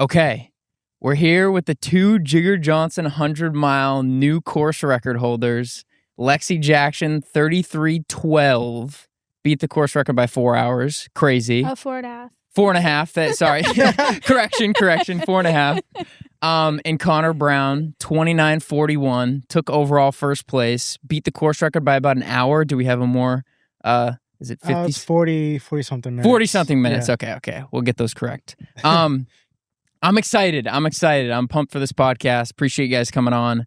Okay. We're here with the two Jigger Johnson 100-mile new course record holders. Lexi Jackson, 33:12. Beat the course record by 4 hours. Crazy. 4.5. 4.5. Sorry. correction. 4.5. And Conor Brown, 29:41. Took overall first place. Beat the course record by about an hour. Do we have a more... is it 50? It's 40-something minutes. 40-something minutes. Yeah. Okay. We'll get those correct. I'm excited. I'm pumped for this podcast. Appreciate you guys coming on.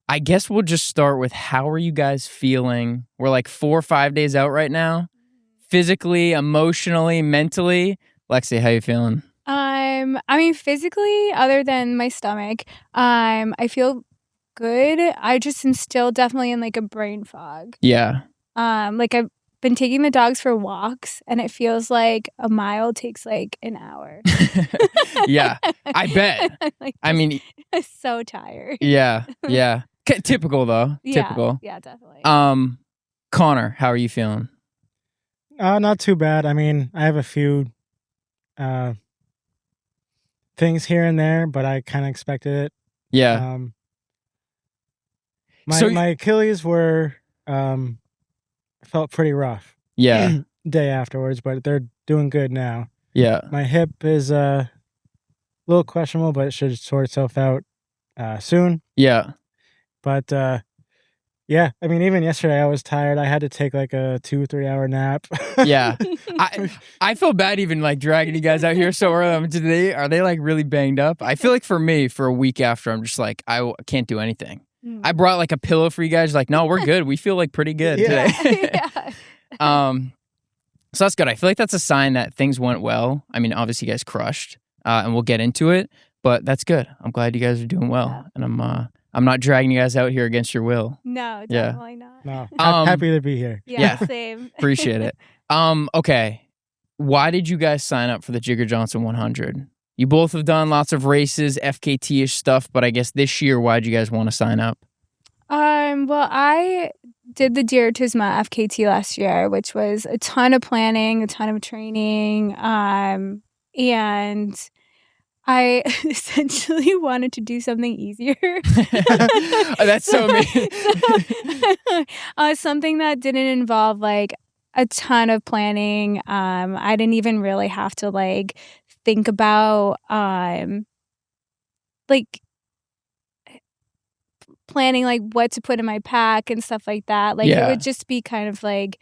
I guess we'll just start with, how are you guys feeling? We're like 4 or 5 days out right now. Physically, emotionally, mentally. Lexi, how you feeling? Physically, other than my stomach, I feel good. I just am still definitely in like a brain fog. Yeah. Like I've been taking the dogs for walks, and it feels like a mile takes like an hour. Yeah, I bet. I'm so tired. Yeah. Typical though. Yeah, Typical. Yeah, definitely. Conor, how are you feeling? Not too bad. I mean, I have a few things here and there, but I kind of expected it. Yeah. My Achilles were felt pretty rough. Yeah. Day afterwards, but they're doing good now. Yeah. My hip is a little questionable, but it should sort itself out soon. Yeah. But yeah, I mean, even yesterday I was tired. I had to take like a 2-3 hour nap. Yeah. I feel bad even like dragging you guys out here so early. Are they like really banged up? I feel like for me, for a week after, I'm just like, I can't do anything. I brought like a pillow for you guys. Like, no, we're good. We feel like pretty good today. Yeah. So that's good. I feel like that's a sign that things went well. I mean, obviously you guys crushed, and we'll get into it, but that's good. I'm glad you guys are doing well, Yeah. and I'm not dragging you guys out here against your will. No, definitely not. No, happy to be here. Yeah, same. Appreciate it. Okay. Why did you guys sign up for the Jigger Johnson 100? You both have done lots of races, FKT-ish stuff, but I guess this year, why did you guys want to sign up? Well, I did the Tecumseh FKT last year, which was a ton of planning, a ton of training, and I essentially wanted to do something easier. Oh, that's so me. Something that didn't involve like a ton of planning. I didn't even really have to like think about like planning like what to put in my pack and stuff like that. Like it would just be kind of like,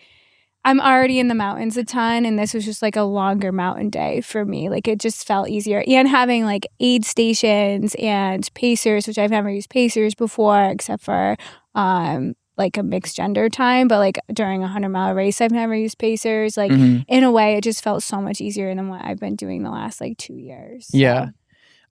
I'm already in the mountains a ton, and this was just like a longer mountain day for me. Like it just felt easier. And having like aid stations and pacers, which I've never used pacers before except for like a mixed gender time, but like during a 100-mile race I've never used pacers. Like in a way it just felt so much easier than what I've been doing the last like 2 years. So. Yeah.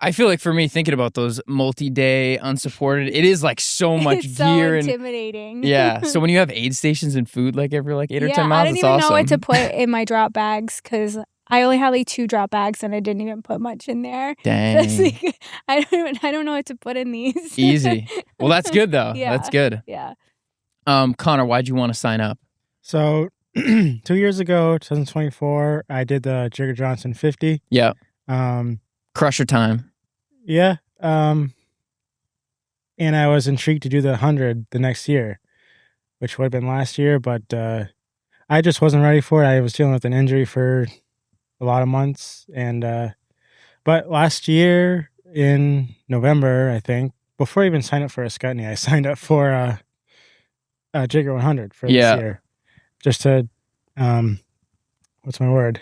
I feel like for me, thinking about those multi-day unsupported, it is like so much it's gear. So intimidating. Yeah. So when you have aid stations and food like every like 8 or 10 miles, I didn't it's even awesome. know what to put in my drop bags because I only had like 2 drop bags and I didn't even put much in there. Dang. So like, I don't know what to put in these. Easy. Well, that's good though. Yeah. That's good. Yeah. Conor, why'd you want to sign up? So 2 years ago, 2024, I did the Jigger Johnson 50. Yeah. Crusher time. Yeah. And I was intrigued to do the 100 the next year, which would have been last year, but I just wasn't ready for it. I was dealing with an injury for a lot of months. And but last year in November, I think, before I even signed up for a Scutney, I signed up for a Jigger 100 for this year. Just to, what's my word?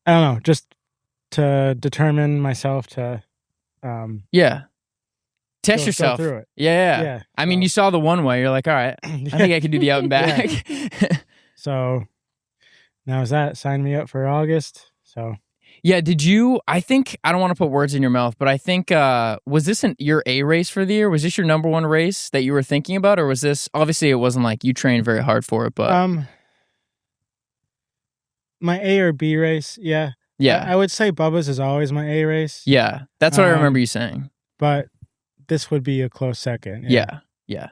I don't know, just to determine myself to test yourself through it. Yeah. I mean, you saw the one way, you're like, all right, I think I can do the out and back. So now is that signed me up for August. So yeah, did you, I think, I don't want to put words in your mouth, but I think, was this your A race for the year? Was this your number one race that you were thinking about? Or was this, obviously it wasn't like you trained very hard for it, but. My A or B race, yeah. Yeah. I would say Bubba's is always my A race. Yeah, that's what I remember you saying. But this would be a close second. Yeah.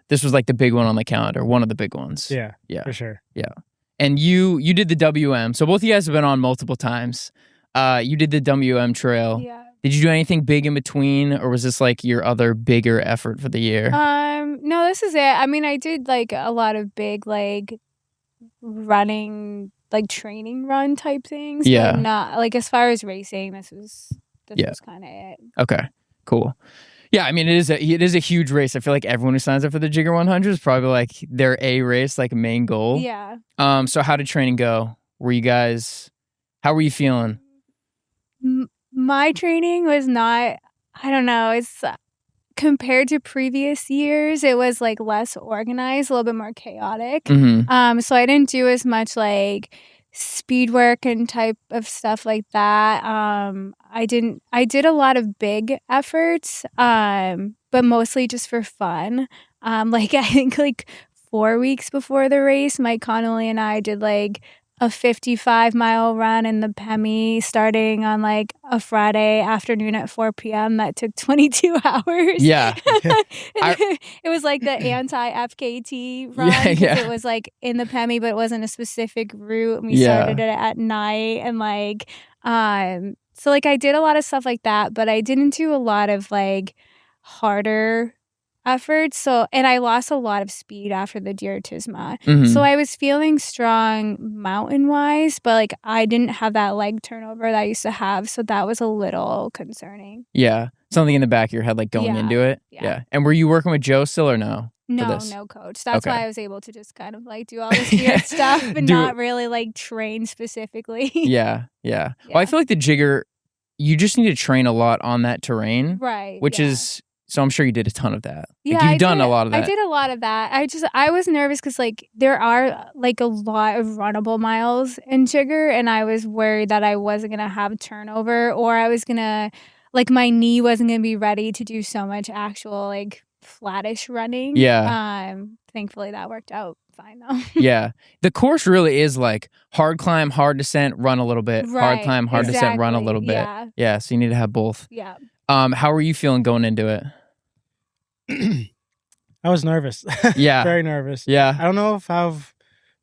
This was like the big one on the calendar, one of the big ones. Yeah, for sure. Yeah. And you did the WM. So both of you guys have been on multiple times. You did the WM trail. Yeah. Did you do anything big in between, or was this like your other bigger effort for the year? No, this is it. I mean, I did like a lot of big like running, like training run type things. Yeah. But not like as far as racing, this was kind of it. Okay. Cool. Yeah, I mean, it is a huge race. I feel like everyone who signs up for the Jigger 100 is probably like their A race, like a main goal. Yeah. So how did training go? How were you feeling? My training was not, I don't know, it's compared to previous years, it was like less organized, a little bit more chaotic. Mm-hmm. So I didn't do as much like speed work and type of stuff like that. I did a lot of big efforts, but mostly just for fun. Like I think like 4 weeks before the race, Mike Connolly and I did like a 55-mile run in the Pemi starting on like a Friday afternoon at 4 p.m. That took 22 hours. Yeah. It was like the anti-FKT run because it was like in the Pemi, but it wasn't a specific route. And we started it at night and like, so like I did a lot of stuff like that, but I didn't do a lot of like harder efforts. So, and I lost a lot of speed after the Diartisma. Mm-hmm. So I was feeling strong mountain wise, but like I didn't have that leg turnover that I used to have. So that was a little concerning. Yeah. Something in the back of your head, like going into it. Yeah. And were you working with Joe still or no? No coach. That's why I was able to just kind of like do all this weird stuff and not really like train specifically. Yeah. Well, I feel like the Jigger, you just need to train a lot on that terrain. Right. Which is, so I'm sure you did a ton of that. Yeah, like you've done a lot of that. I did a lot of that. I was nervous because like there are like a lot of runnable miles in Jigger, and I was worried that I wasn't gonna have turnover, or I was gonna like my knee wasn't gonna be ready to do so much actual like flattish running. Yeah. Thankfully that worked out fine though. Yeah. The course really is like hard climb, hard descent, run a little bit. Right, hard climb, hard descent, run a little bit. Yeah. So you need to have both. Yeah. How were you feeling going into it? I was nervous. Yeah. Very nervous. Yeah. I don't know if I've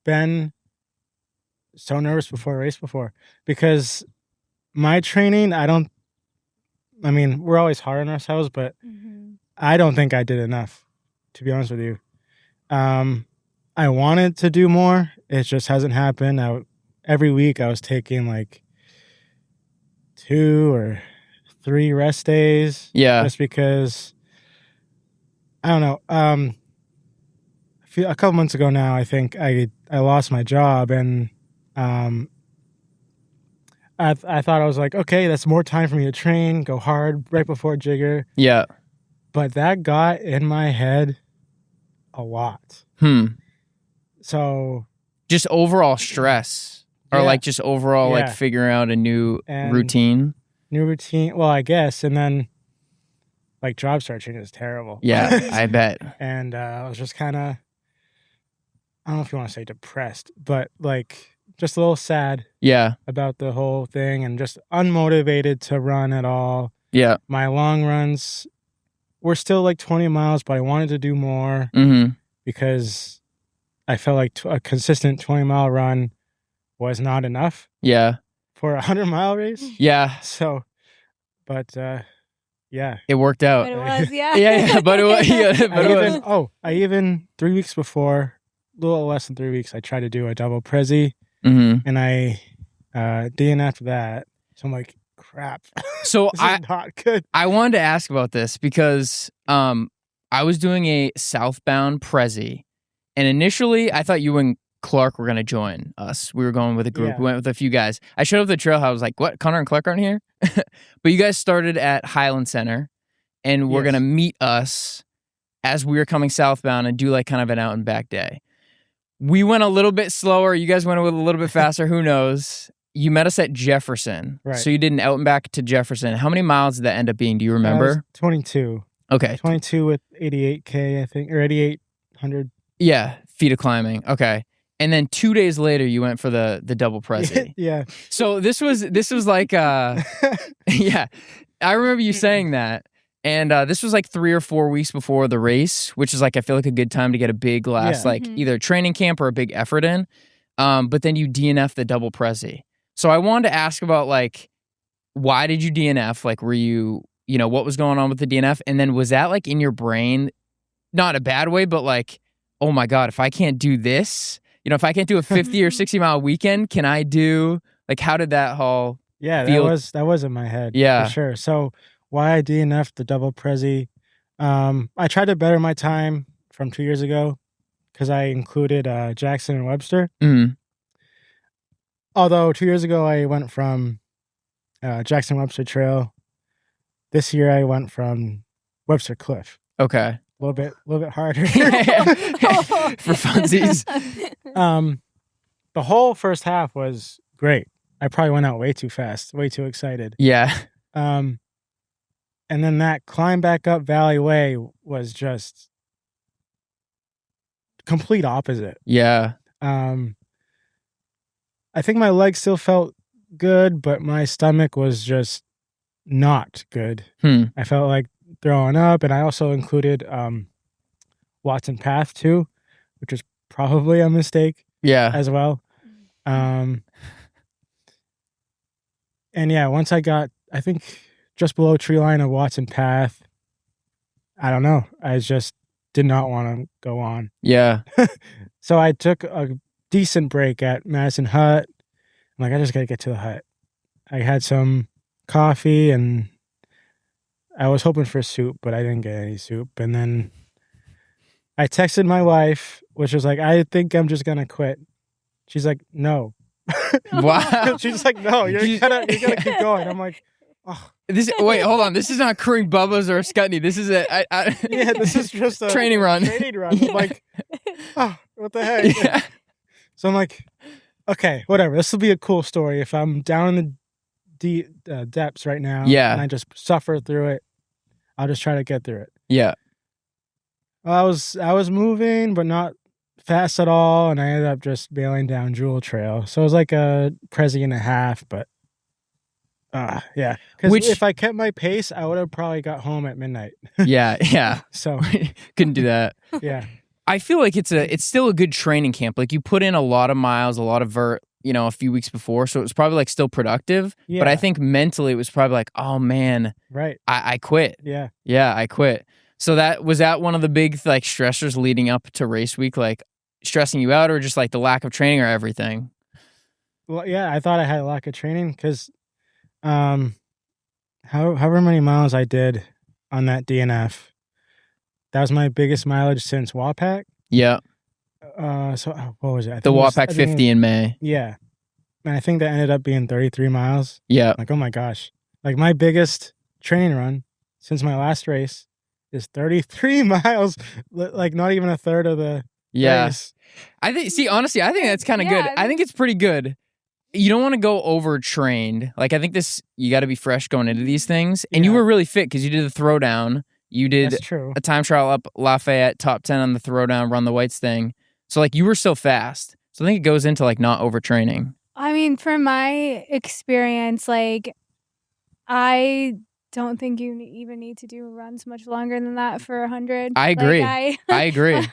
been so nervous before a race before, because my training, I mean, we're always hard on ourselves, but I don't think I did enough, to be honest with you. I wanted to do more. It just hasn't happened. Every week I was taking like 2 or 3 rest days. Yeah. Just because, I don't know. A couple months ago now, I think I lost my job, and I thought I was like, okay, that's more time for me to train, go hard right before Jigger. Yeah. But that got in my head a lot. So just overall stress, or like just overall like figuring out a new routine. Well, I guess, and then like job searching is terrible. Yeah, I bet. And I was just kind of, I don't know if you want to say depressed, but like just a little sad. Yeah. About the whole thing, and just unmotivated to run at all. Yeah. My long runs were still like 20 miles, but I wanted to do more because I felt like a consistent 20-mile run was not enough. Yeah. For a 100-mile race. Yeah. So, but yeah, it worked out. But it was, but it was. I even 3 weeks before, a little less than 3 weeks, I tried to do a double Prezi, and I DNF'd that. So I'm like, crap. So this is not good. I wanted to ask about this because I was doing a southbound Prezi, and initially I thought you and Clark were going to join us. We were going with a group. Yeah. We went with a few guys. I showed up at the trailhead. I was like, what? Conor and Clark aren't here? But you guys started at Highland Center, and we're going to meet us as we were coming southbound and do like kind of an out and back day. We went a little bit slower. You guys went a little bit faster. Who knows? You met us at Jefferson. Right. So you did an out and back to Jefferson. How many miles did that end up being? Do you remember? 22. Okay. 22 with 88K, I think, or 8,800. Yeah, feet of climbing. Okay. And then 2 days later, you went for the double Prezi. Yeah. So this was like, yeah, I remember you saying that. And this was like 3 or 4 weeks before the race, which is like, I feel like a good time to get a big last, like either training camp or a big effort in. But then you DNF the double Prezi. So I wanted to ask about like why did you DNF? Like, were you know, what was going on with the DNF? And then was that like in your brain, not a bad way, but like, oh my God, if I can't do this, you know, if I can't do a 50 or 60 mile weekend, can I do, like, how did that all feel? That was in my head. Yeah. For sure. So why I DNF'd the double Prezi, I tried to better my time from 2 years ago because I included Jackson and Webster. Mm. Although 2 years ago I went from Jackson Webster Trail. This year I went from Webster Cliff. Okay. A little bit harder. For funsies. The whole first half was great. I probably went out way too fast, way too excited. Yeah. And then that climb back up Valley Way was just complete opposite. Yeah. I think my legs still felt good, but my stomach was just not good. I felt like throwing up, and I also included Watson Path too, which was probably a mistake. Yeah. As well. And yeah, once I got, I think, just below tree line of Watson Path, I don't know. I just did not want to go on. Yeah. So I took a decent break at Madison Hut. I'm like, I just got to get to the hut. I had some coffee and I was hoping for soup, but I didn't get any soup. And then I texted my wife, which was like, I think I'm just going to quit. She's like, no. Wow. She's like, no, you gotta keep going. I'm like, oh. Wait, hold on. This is not crewing Bubba's or a Scutney. This is yeah, this is just a training run. Training run. I'm like, oh, what the heck? Yeah. So I'm like, okay, whatever. This will be a cool story. If I'm down in the depths right now, and I just suffer through it, I'll just try to get through it. Yeah. I was moving, but not fast at all, and I ended up just bailing down Jewel Trail. So it was like a Prezi and a half, but yeah. Because if I kept my pace, I would have probably got home at midnight. Yeah. So couldn't do that. Yeah. I feel like it's still a good training camp. Like, you put in a lot of miles, a lot of vert, you know, a few weeks before, so it was probably like still productive. Yeah. But I think mentally it was probably like, oh man, right, I quit. Yeah, I quit. So was that one of the big like stressors leading up to race week, like stressing you out, or just like the lack of training, or everything? Well, yeah, I thought I had a lack of training because, however many miles I did on that DNF, that was my biggest mileage since Wapak. Yeah. So what was it? The Wapak 50 in May. Yeah. And I think that ended up being 33 miles. Yeah. Like, oh my gosh. Like, my biggest training run since my last race is 33 miles. Like, not even a third of the race. Honestly, I think that's kind of good. I think it's pretty good. You don't want to go overtrained. Like, I think you got to be fresh going into these things. And you were really fit because you did the throwdown. You did a time trial up Lafayette, top 10 on the throwdown, run the whites thing. So, like, you were so fast. So I think it goes into, like, not overtraining. I mean, from my experience, like, I don't think you even need to do runs much longer than that for 100. I agree. Like, I agree.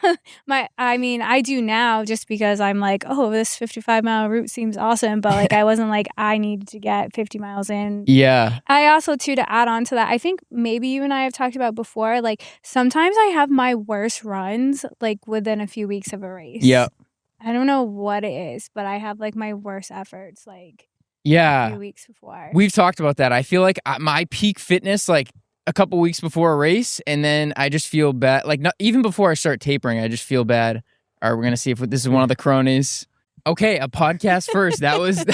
I do now just because I'm like, oh, this 55-mile route seems awesome. But, like, I wasn't like, I need to get 50 miles in. Yeah. I also, too, to add on to that, I think maybe you and I have talked about before, like, sometimes I have my worst runs, like, within a few weeks of a race. Yeah. I don't know what it is, but I have, like, my worst efforts, like, a few weeks before. We've talked about that. I feel like my peak fitness, like, a couple weeks before a race, and then I just feel bad. Like, not even before I start tapering, I just feel bad. All right, we're gonna see if this is one of the cronies. Okay, a podcast first. That was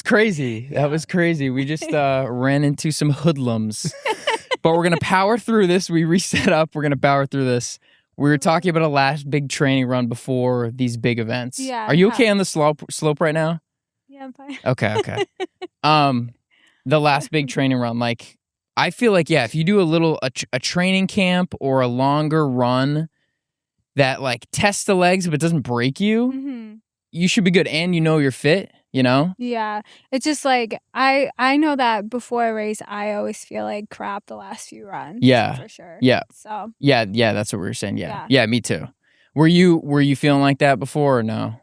crazy. That was crazy. We just ran into some hoodlums, but we're gonna power through this. We reset up. We're gonna power through this. We were talking about a last big training run before these big events. Yeah. Are you okay on the slope right now? Yeah, I'm fine. Okay. The last big training run, like, I feel like, yeah, if you do a training camp or a longer run that, like, tests the legs but doesn't break you, you should be good, and you know you're fit, you know? Yeah. It's just like, I know that before a race, I always feel like crap the last few runs. Yeah. For sure. Yeah. So. Yeah, that's what we were saying. Yeah, me too. Were you feeling like that before or no?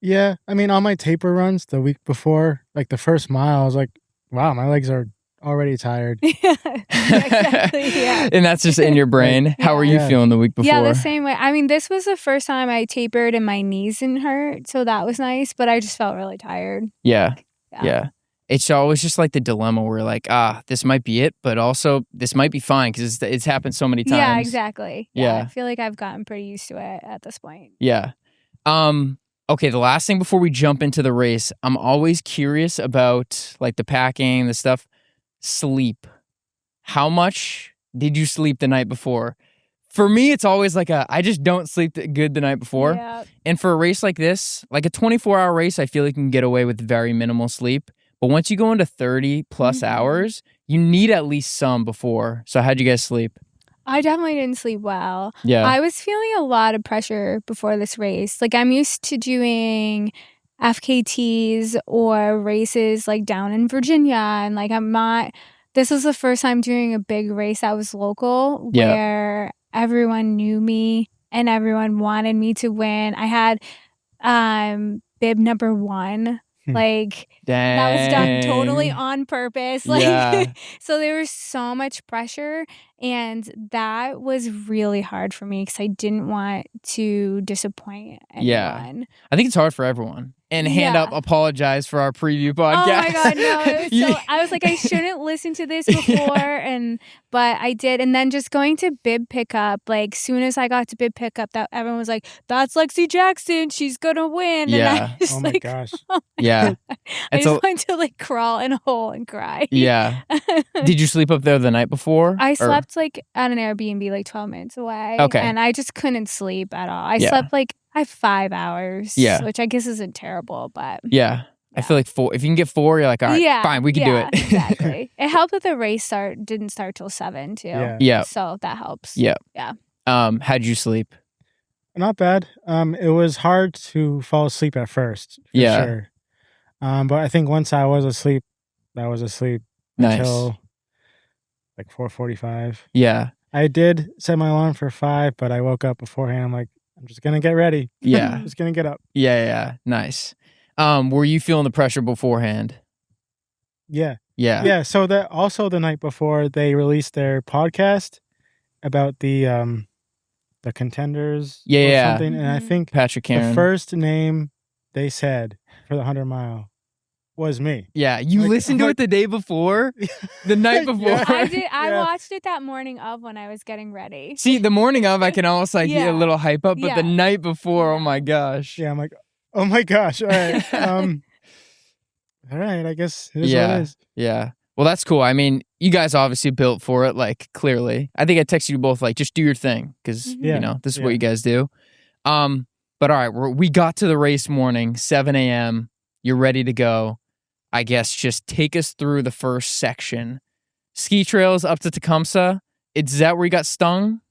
Yeah. I mean, on my taper runs the week before, like the first mile, I was like, Wow, my legs are already tired. Yeah, exactly. Yeah. And that's just in your brain. How were you feeling the week before? Yeah, the same way. I mean, this was the first time I tapered and my knees didn't hurt, so that was nice, but I just felt really tired. Yeah. It's always just like the dilemma where like, this might be it, but also this might be fine because it's happened so many times. Yeah, exactly. Yeah. I feel like I've gotten pretty used to it at this point. Yeah. Okay, the last thing before we jump into the race, I'm always curious about like the packing, the stuff. Sleep. How much did you sleep the night before? For me, it's always like I just don't sleep good the night before. Yeah. And for a race like this, like a 24-hour race, I feel like you can get away with very minimal sleep. But once you go into 30 plus hours, you need at least some before. So how'd you guys sleep? I definitely didn't sleep well. Yeah. I was feeling a lot of pressure before this race. Like, I'm used to doing FKTs or races like down in Virginia, and like this was the first time doing a big race that was local where everyone knew me and everyone wanted me to win. I had bib number 1. Like, Dang. that was done totally on purpose. Like, so there was so much pressure, and that was really hard for me because I didn't want to disappoint anyone. Yeah. I think it's hard for everyone. And hand up, apologize for our preview podcast. Oh my God, no. It was so, I was like, I shouldn't listen to this before, but I did. And then just going to bib pickup, like soon as I got to bib pickup, that everyone was like, that's Lexi Jackson, she's gonna win. Yeah. And I just, my gosh. I just wanted to like crawl in a hole and cry. Yeah. Did you sleep up there the night before? I slept like at an Airbnb like 12 minutes away. Okay. And I just couldn't sleep at all. I slept like I have 5 hours, which I guess isn't terrible, but I feel like 4. If you can get 4, you're like, all right, fine, we can do it. Exactly. It helped that the race didn't start till 7 too. Yeah. So that helps. Yeah. Yeah. How'd you sleep? Not bad. It was hard to fall asleep at first, for sure. But I think once I was asleep, until like 4:45. Yeah. I did set my alarm for 5, but I woke up beforehand. I'm like, I'm just gonna get ready. Yeah. Just gonna get up. Yeah. Nice. Were you feeling the pressure beforehand? Yeah. Yeah. So that also the night before they released their podcast about the contenders. Or something. And I think Patrick Karen. the first name they said for the 100-mile was me. Yeah, you listened to it the day before, the night before. I did. I watched it that morning of when I was getting ready. See, the morning of, I can almost like get a little hype up, but the night before, oh my gosh. Yeah, I'm like, oh my gosh. All right. All right. I guess it is what it is. Yeah. Well, that's cool. I mean, you guys obviously built for it, like clearly. I think I texted you both like, just do your thing because you know this is what you guys do. But all right, we got to the race morning, 7 a.m. You're ready to go. I guess just take us through the first section. Ski trails up to Tecumseh. Is that where you got stung?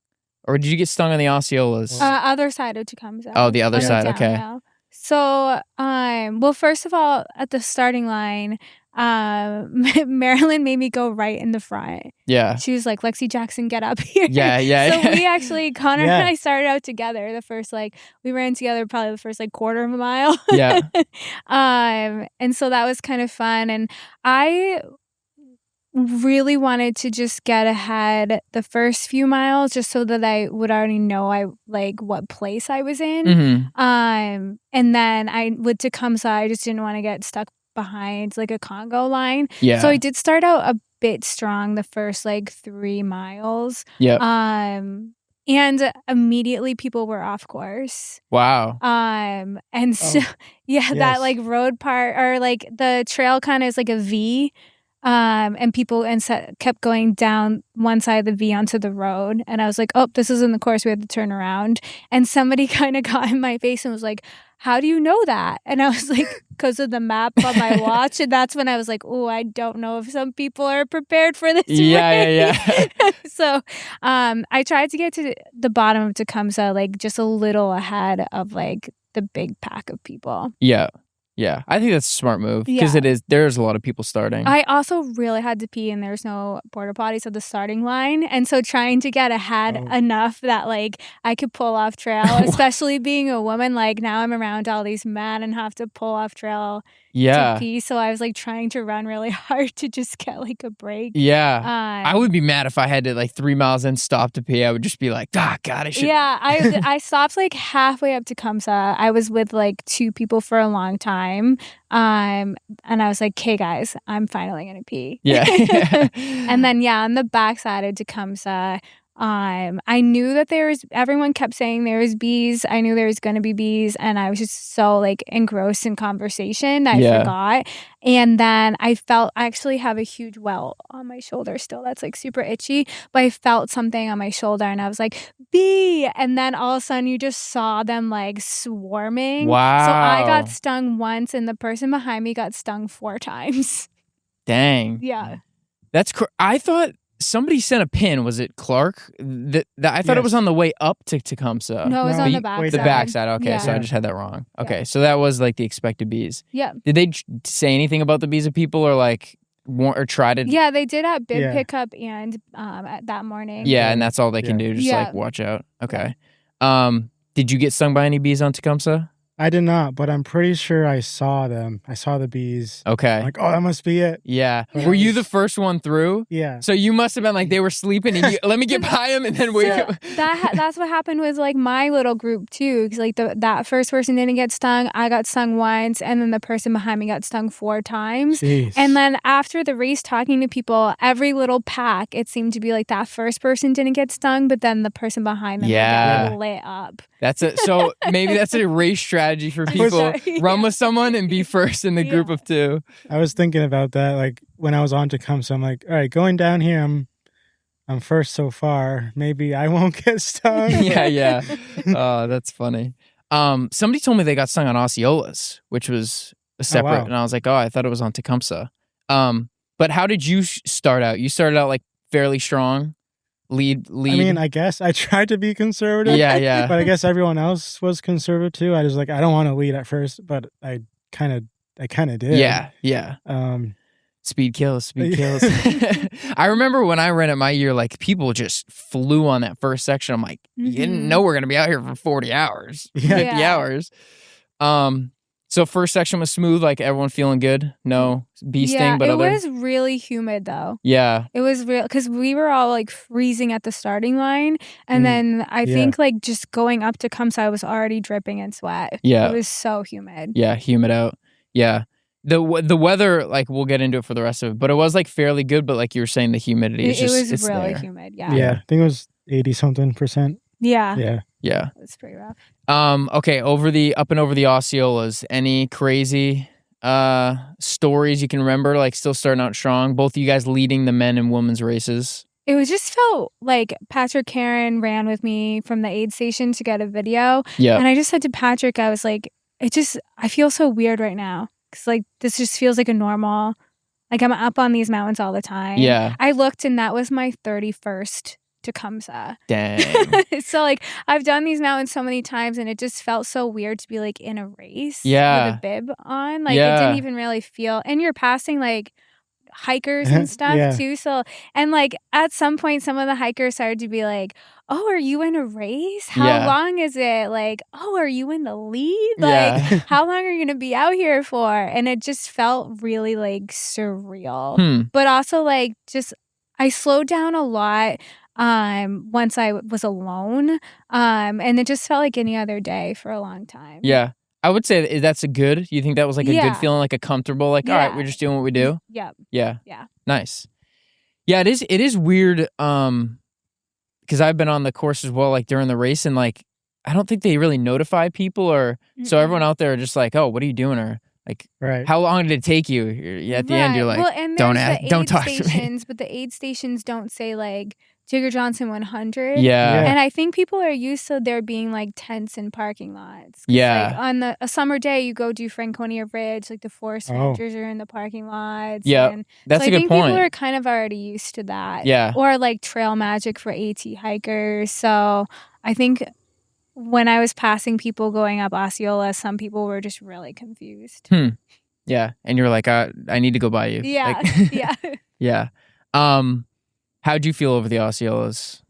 Or did you get stung on the Osceolas? Other side of Tecumseh. Oh, the other side. Okay. Now. So, well, first of all, at the starting line, Marilyn made me go right in the front. Yeah. She was like, Lexi Jackson, get up here. Yeah. So we actually, Conor and I started out together. We ran together probably the first quarter of a mile. Yeah. And so that was kind of fun. And I really wanted to just get ahead the first few miles just so that I would already know what place I was in. Mm-hmm. And then I with Tecumseh, I just didn't want to get stuck behind like a Congo line. Yeah. So I did start out a bit strong the first 3 miles. Yep. And immediately people were off course. Wow. And so that road part or the trail kind of is like a V. And people kept going down one side of the V onto the road. And I was like, oh, this isn't the course. We have to turn around. And somebody kind of got in my face and was like, how do you know that? And I was like, because of the map on my watch. And that's when I was like, oh, I don't know if some people are prepared for this. Yeah. So I tried to get to the bottom of Tecumseh, just a little ahead of the big pack of people. Yeah, I think that's a smart move because there's a lot of people starting. I also really had to pee and there's no porta potties at the starting line. And so trying to get ahead enough that I could pull off trail, especially being a woman, now I'm around all these men and have to pull off trail to pee. So I was like trying to run really hard to just get like a break. Yeah. I would be mad if I had to like 3 miles in stop to pee. I would just be like, God, I should. Yeah, I stopped like halfway up Tecumseh. I was with like 2 people for a long time. And I was like, okay, guys, I'm finally going to pee. Yeah. And then, on the backside of Tecumseh, I knew that everyone kept saying there was bees. I knew there was going to be bees. And I was just so like engrossed in conversation that I forgot. And then I actually have a huge welt on my shoulder still. That's like super itchy. But I felt something on my shoulder and I was like, bee. And then all of a sudden you just saw them like swarming. Wow. So I got stung once and the person behind me got stung 4 times. Dang. Yeah. That's I thought somebody sent a pin. Was it Clark? I thought it was on the way up to Tecumseh. No, it was on the backside. The backside. Okay, so I just had that wrong. Okay, so that was like the expected bees. Yeah. Did they say anything about the bees of people or like or try to? Yeah, they did at bib pickup and at that morning. Yeah, and that's all they can do. Just like watch out. Okay. Did you get stung by any bees on Tecumseh? I did not, but I'm pretty sure I saw them. I saw the bees. Okay. I'm like, oh, that must be it. Yeah. Were you the first one through? Yeah. So you must have been like, they were sleeping and let me get by them and then wake up. That's what happened with like my little group too. Because like that first person didn't get stung. I got stung once. And then the person behind me got stung 4 times. Jeez. And then after the race, talking to people, every little pack, it seemed to be like that first person didn't get stung, but then the person behind them would get like, lit up. That's it. So maybe that's a race strategy for people. Run with someone and be first in the group of 2. I was thinking about that. Like when I was on Tecumseh, I'm like, all right, going down here, I'm first so far. Maybe I won't get stung. Yeah. Oh, that's funny. Somebody told me they got stung on Osceolas, which was a separate. Oh, wow. And I was like, oh, I thought it was on Tecumseh. But how did you start out? You started out like fairly strong. Lead. I mean, I guess I tried to be conservative. Yeah. But I guess everyone else was conservative too. I was like, I don't want to lead at first, but I kind of did. Yeah. Speed kills. I remember when I ran it my year, like people just flew on that first section. I'm like, you didn't know we're gonna be out here for 40 hours, 50 hours. So first section was smooth, like everyone feeling good. No bee sting, but it was really humid though. Yeah, it was real because we were all like freezing at the starting line, and then I think like just going up to Tecumseh, I was already dripping in sweat. Yeah, it was so humid. Yeah, humid out. Yeah, the weather, like we'll get into it for the rest of it, but it was like fairly good. But like you were saying, the humidity is just it's really there. Humid. Yeah, I think it was 80-something%. Yeah. It's pretty rough. Okay, over the Osceolas, any crazy stories you can remember, like still starting out strong, both of you guys leading the men and women's races? It was just felt like Patrick Karen ran with me from the aid station to get a video. Yeah. And I just said to Patrick, I was like, I feel so weird right now. Cause like, this just feels like a normal, like I'm up on these mountains all the time. Yeah. I looked and that was my 31st Tecumseh. Dang. So like I've done these mountains so many times and it just felt so weird to be like in a race with a bib on. Like it didn't even really feel, and you're passing like hikers and stuff too. So, and like at some point some of the hikers started to be like, oh, are you in a race? How long is it? Like, oh, are you in the lead? Like, how long are you gonna be out here for? And it just felt really like surreal. But also like just I slowed down a lot once I was alone. And it just felt like any other day for a long time. Yeah. I would say that's a good. You think that was like a good feeling, like a comfortable, like, all right, we're just doing what we do? Yeah. Nice. Yeah, it is weird, because I've been on the course as well, like during the race, and like I don't think they really notify people, or so everyone out there are just like, oh, what are you doing? Or like, how long did it take you? At the end, you're like, don't talk to me. But the aid stations don't say like Jigger Johnson 100. Yeah. And I think people are used to there being like tents in parking lots. Yeah. Like on a summer day, you go do Franconia Ridge, like the forest rangers are in the parking lots. Yeah. That's a good point. I think people are kind of already used to that. Yeah. Or like trail magic for AT hikers. So I think when I was passing people going up Osceola, some people were just really confused. Yeah. And you're like, I need to go by you. Yeah. Like, yeah. How'd you feel over the Osceolas?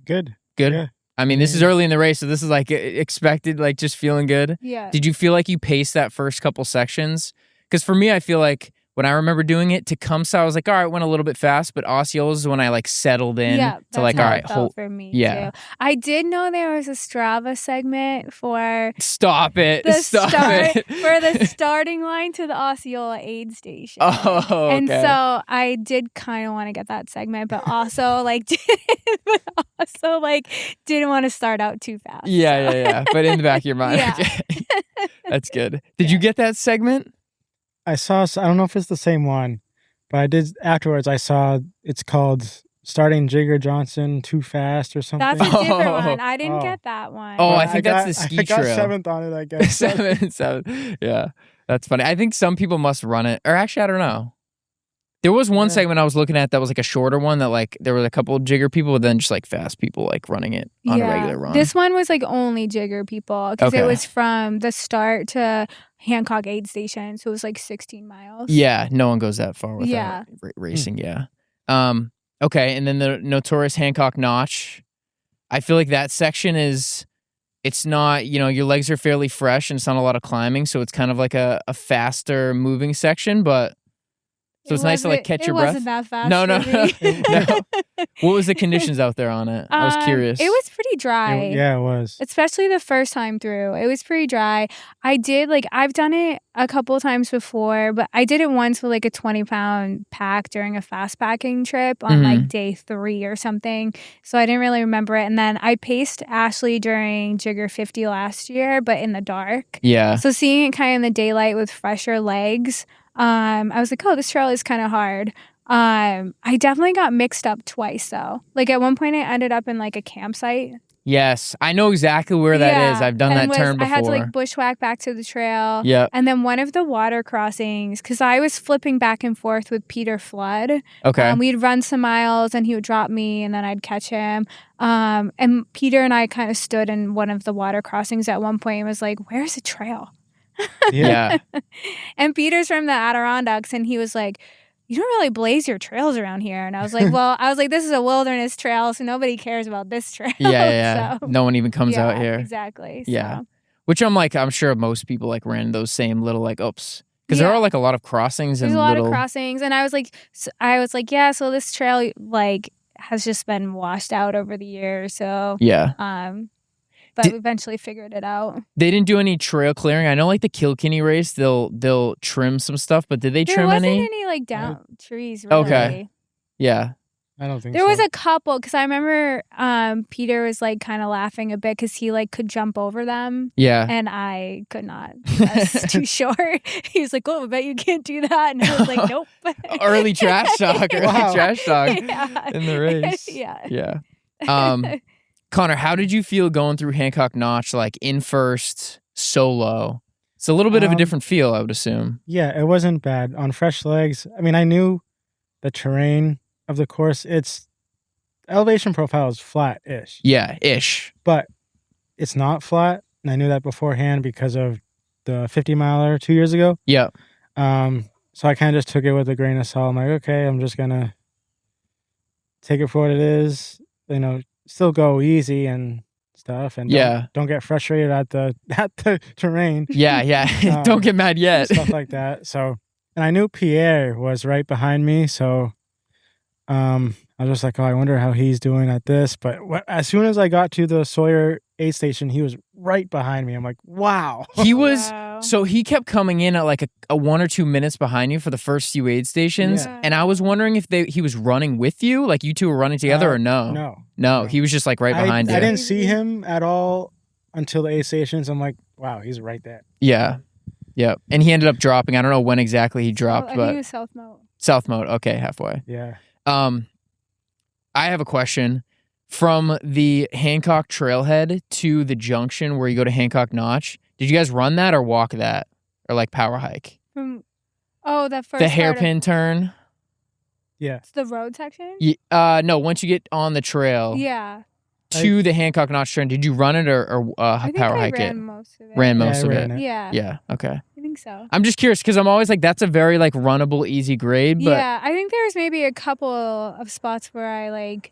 Good. Yeah. I mean, this is early in the race, so this is like expected, like just feeling good. Yeah. Did you feel like you paced that first couple sections? Because for me, I feel like when I remember doing it, Tecumseh, I was like, all right, went a little bit fast, but Osceolas is when I like settled in to like, all right, hold for me too. I did know there was a Strava segment for Stop it. For the starting line to the Osceola aid station. Oh, okay. And so I did kind of want to get that segment, but also didn't want to start out too fast. Yeah. But in the back of your mind, okay. That's good. Did you get that segment? I don't know if it's the same one, but I did afterwards. I saw it's called Starting Jigger Johnson Too Fast or something. That's a different one. I didn't get that one. Oh, I think that's the ski trail. I got 7th on it, I guess. 7th. Yeah, that's funny. I think some people must run it. Or actually, I don't know. There was one segment I was looking at that was like a shorter one that like there were a couple of jigger people, but then just like fast people like running it on a regular run. This one was like only jigger people because it was from the start to Hancock aid station, so it was like 16 miles. Yeah, no one goes that far without racing. Yeah. Okay, and then the notorious Hancock Notch. I feel like that section it's not, your legs are fairly fresh and it's not a lot of climbing, so it's kind of like a faster moving section, but so it's nice to like catch your breath. It wasn't that fast. No. What was the conditions out there on it? I was curious. It was pretty dry. It was. Especially the first time through. It was pretty dry. I've done it a couple times before, but I did it once with like a 20-pound pack during a fast packing trip on like day 3 or something. So I didn't really remember it. And then I paced Ashley during Jigger 50 last year, but in the dark. Yeah. So seeing it kind of in the daylight with fresher legs, I was like, oh, this trail is kind of hard. I definitely got mixed up twice though. Like at one point I ended up in like a campsite. Yes, I know exactly where that is. I've done that turn before. I had to like bushwhack back to the trail. Yeah. And then one of the water crossings, because I was flipping back and forth with Peter Flood. Okay. We'd run some miles and he would drop me and then I'd catch him. And Peter and I kind of stood in one of the water crossings at one point and was like, where's the trail? Yeah. And Peter's from the Adirondacks and he was like, you don't really blaze your trails around here. And I was like, this is a wilderness trail, so nobody cares about this trail. Yeah. So, no one even comes out here. Exactly. Yeah. So. Which I'm sure most people like ran those same little like, oops. Because there are like a lot of crossings. There's a lot of crossings. And I was like, so this trail like has just been washed out over the years. So yeah. But we eventually figured it out. They didn't do any trail clearing. I know like the Kilkenny race, they'll trim some stuff, but did they trim any? There wasn't any like down trees really. Okay. Yeah. I don't think there was a couple because I remember Peter was like kind of laughing a bit because he like could jump over them. Yeah. And I could not. I was too short. He was like, I bet you can't do that. And I was like, nope. Early trash talk. In the race. Yeah. Conor, how did you feel going through Hancock Notch, like in first, solo? It's a little bit of a different feel, I would assume. Yeah, it wasn't bad. On fresh legs, I mean, I knew the terrain of the course. Its elevation profile is flat-ish. Yeah, ish. But it's not flat, and I knew that beforehand because of the 50-miler 2 years ago. Yeah. So I kind of just took it with a grain of salt. I'm like, okay, I'm just going to take it for what it is, still go easy and stuff, and don't get frustrated at the terrain. Yeah. Don't get mad yet. Stuff like that. So, and I knew Pierre was right behind me, so I was just like, I wonder how he's doing at this. But as soon as I got to the Sawyer aid station, he was right behind me. I'm like, wow. He was. So he kept coming in at like a 1 or 2 minutes behind you for the first few aid stations. Yeah. And I was wondering if he was running with you, like you two were running together or no? No, he was just like right behind you. I didn't see him at all until the aid stations. I'm like, wow, he's right there. Yeah. And he ended up dropping. I don't know when exactly he dropped, I but think it was South Moat. South Moat. Okay, halfway. Yeah. I have a question. From the Hancock trailhead to the junction where you go to Hancock Notch, did you guys run that or walk that? Or like power hike? That first the hairpin turn? Yeah. It's the road section? No, once you get on the trail. Yeah. To the Hancock Notch turn, did you run it or power hike it? Ran most of it. Yeah. Yeah, okay. I think so. I'm just curious because I'm always like, that's a very like runnable, easy grade. But yeah, I think there's maybe a couple of spots where I like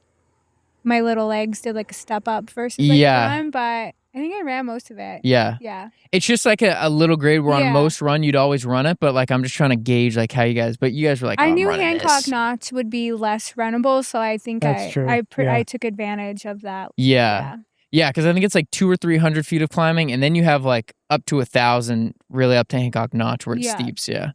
my little legs did like a step up versus like run, but I think I ran most of it. Yeah. It's just like a little grade where on most run you'd always run it, but like I'm just trying to gauge like how you guys. But you guys were like, I knew Hancock Notch would be less runnable, so I think I took advantage of that. Yeah, because I think it's like 200 or 300 feet of climbing, and then you have like up to 1,000 really up to Hancock Notch where it steeps. Yeah.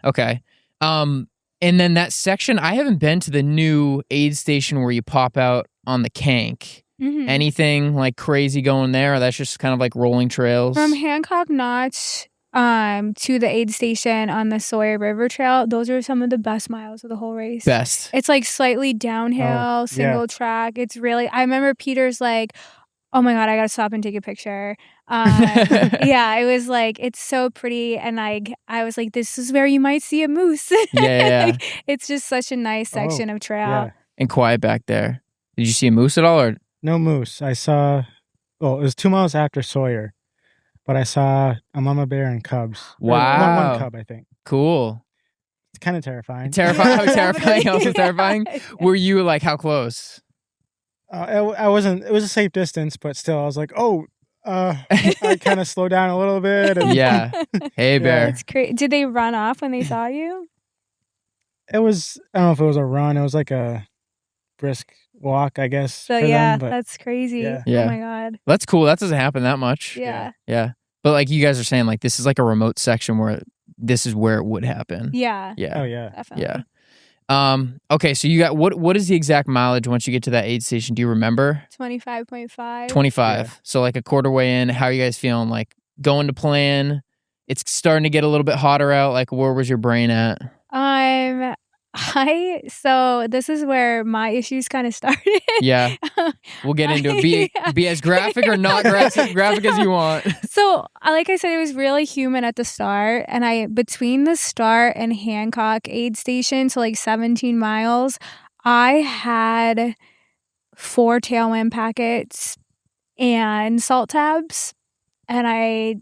Okay. And then that section, I haven't been to the new aid station where you pop out on the Cank. Mm-hmm. Anything like crazy going there, or that's just kind of like rolling trails? From Hancock Notch to the aid station on the Sawyer River Trail, those are some of the best miles of the whole race. Best. It's like slightly downhill, single track. It's really, I remember Peter's like, oh my God, I gotta stop and take a picture. It was like, it's so pretty. And I was like, this is where you might see a moose. Like, it's just such a nice section of trail. Yeah. And quiet back there. Did you see a moose at all? Or no moose. I saw, it was 2 miles after Sawyer, but I saw a mama bear and cubs. Wow. One cub, I think. Cool. It's kind of terrifying. Terrifying. Also terrifying. Were you like, how close? I wasn't. It was a safe distance, but still, I was like, I kind of slowed down a little bit. And, Hey, bear. It's crazy. Did they run off when they saw you? It was, I don't know if it was a run. It was like a brisk walk, I guess. So them, but that's crazy. Yeah. Oh my God. That's cool. That doesn't happen that much. Yeah. But like you guys are saying, like this is like a remote section where this is where it would happen. Yeah. Oh yeah. Definitely. Yeah. Okay, so you got what is the exact mileage once you get to that aid station? Do you remember? 25.5. 25. Yeah. So like a quarter way in. How are you guys feeling? Like going to plan? It's starting to get a little bit hotter out. Like where was your brain at? So this is where my issues kind of started. Yeah. We'll get into it. Be as graphic or not graphic as you want. So like I said, it was really humid at the start. And between the start and Hancock aid station, so like 17 miles, I had 4 tailwind packets and salt tabs. And I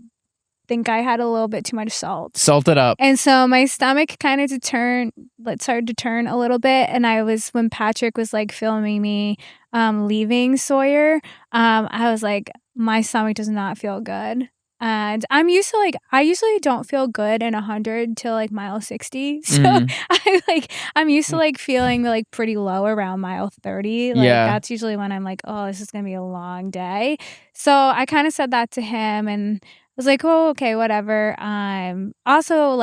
think I had a little bit too much salt. Salted up. And so my stomach kind of started to turn a little bit. And when Patrick was like filming me leaving Sawyer, I was like, my stomach does not feel good. And I'm used to I usually don't feel good in 100 till like mile 60. So I'm used to feeling like pretty low around mile 30. That's usually when I'm like, oh, this is going to be a long day. So I kind of said that to him and was like, oh, okay, whatever. Also,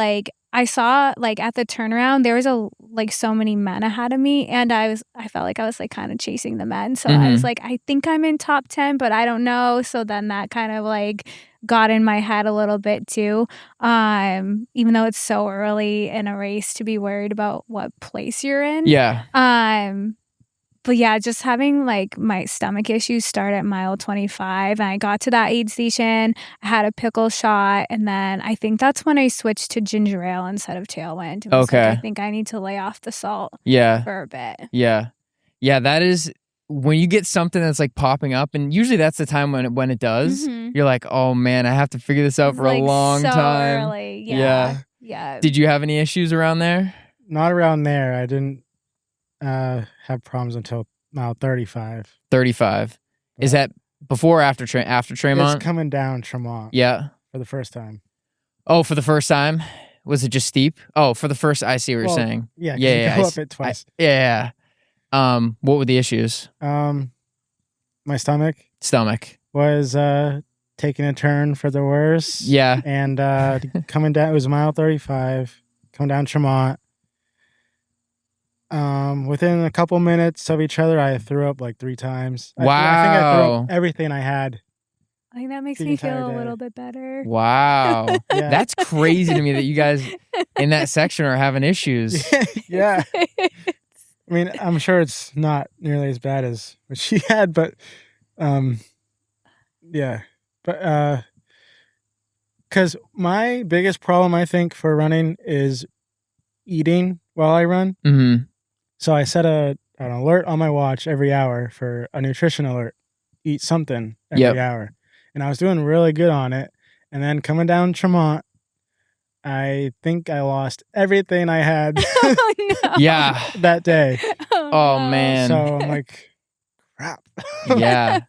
I saw at the turnaround there was so many men ahead of me, and I felt like I was kind of chasing the men. So I was like, I think I'm in top 10, but I don't know. So then that kind of got in my head a little bit too. Even though it's so early in a race to be worried about what place you're in. Yeah. But yeah, just having my stomach issues start at mile 25. And I got to that aid station, I had a pickle shot, and then I think that's when I switched to ginger ale instead of tailwind. Okay. I think I need to lay off the salt for a bit. Yeah. Yeah, that is when you get something that's popping up, and usually that's the time when it does, you're like, oh man, I have to figure this out for a long time. Early. Yeah. Did you have any issues around there? Not around there. I didn't have problems until mile 35. 35. Is that before or after Tremont? It's coming down Tremont. Yeah. For the first time. Oh, for the first time? Was it just steep? Oh, for the first, I see what you're saying. Yeah. You go up it twice. Yeah. What were the issues? My stomach was taking a turn for the worse. Yeah. And coming down, it was mile 35, coming down Tremont. Within a couple minutes of each other, I threw up 3 times. Wow. I think I threw up everything I had. I think that makes me feel a little bit better. Wow. Yeah. That's crazy to me that you guys in that section are having issues. Yeah. I mean, I'm sure it's not nearly as bad as what she had, but yeah. But because my biggest problem, I think, for running is eating while I run. Mm-hmm. So I set an alert on my watch every hour for a nutrition alert. Eat something every hour. And I was doing really good on it. And then coming down Tremont, I think I lost everything I had Oh, no. Yeah. that day. Oh, man. So I'm like, crap. Yeah.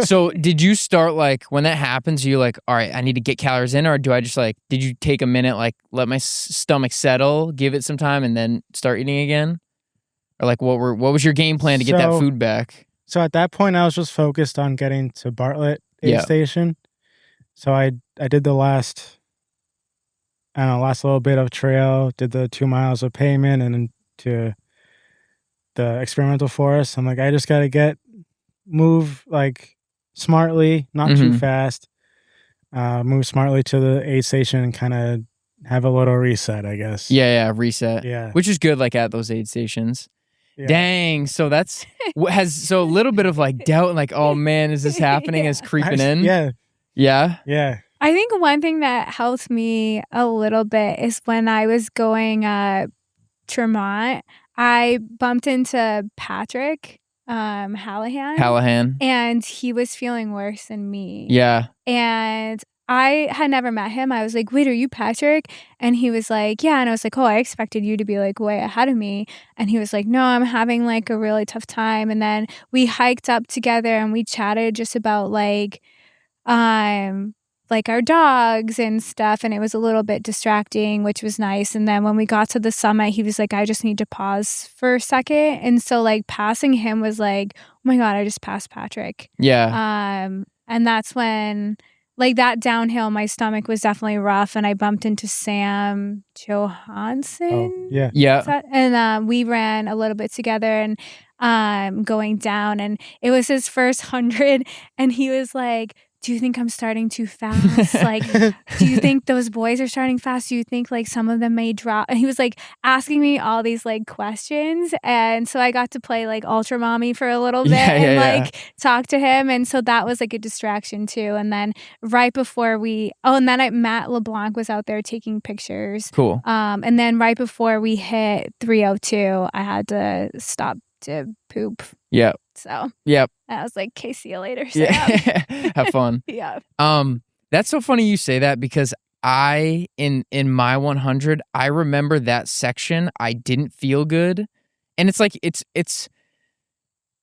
So did you start like when that happens, you like, all right, I need to get calories in, or do I just like, did you take a minute, like let my stomach settle, give it some time and then start eating again? Or like what was your game plan to get that food back? So at that point I was just focused on getting to Bartlett aid station. So I did the last little bit of trail, did the 2 miles of pavement and then to the experimental forest. I'm like, I just got to move like smartly, not too fast, move smartly to the aid station and kind of have a little reset, I guess. Yeah, reset. Yeah. Which is good, like at those aid stations. Yeah. Dang. So that's, so a little bit of like doubt, like, oh man, is this happening? Is creeping in? Yeah. Yeah. Yeah. I think one thing that helped me a little bit is when I was going Tremont, I bumped into Patrick Hallahan, and he was feeling worse than me. Yeah. And I had never met him. I was like, wait, are you Patrick? And he was like, yeah. And I was like, oh, I expected you to be like way ahead of me. And he was like, no, I'm having like a really tough time. And then we hiked up together and we chatted just about like our dogs and stuff, and it was a little bit distracting, which was nice. And then when we got to the summit, he was like, I just need to pause for a second. And so like passing him was like, oh my God, I just passed Patrick. Yeah. And that's when like that downhill, my stomach was definitely rough, and I bumped into Sam Johansson. Oh, yeah. Yeah. And we ran a little bit together and going down, and it was his first 100, and he was like, do you think I'm starting too fast? Like, do you think those boys are starting fast? Do you think like some of them may drop? And he was like asking me all these like questions. And so I got to play like Ultra Mommy for a little bit and talk to him. And so that was like a distraction too. And then right before Matt LeBlanc was out there taking pictures. Cool. And then right before we hit 302, I had to stop to poop. Yeah. So I was like, okay, see you later, Sam. Yeah. Have fun. Yeah. That's so funny you say that, because I in my 100, I remember that section I didn't feel good. And it's like it's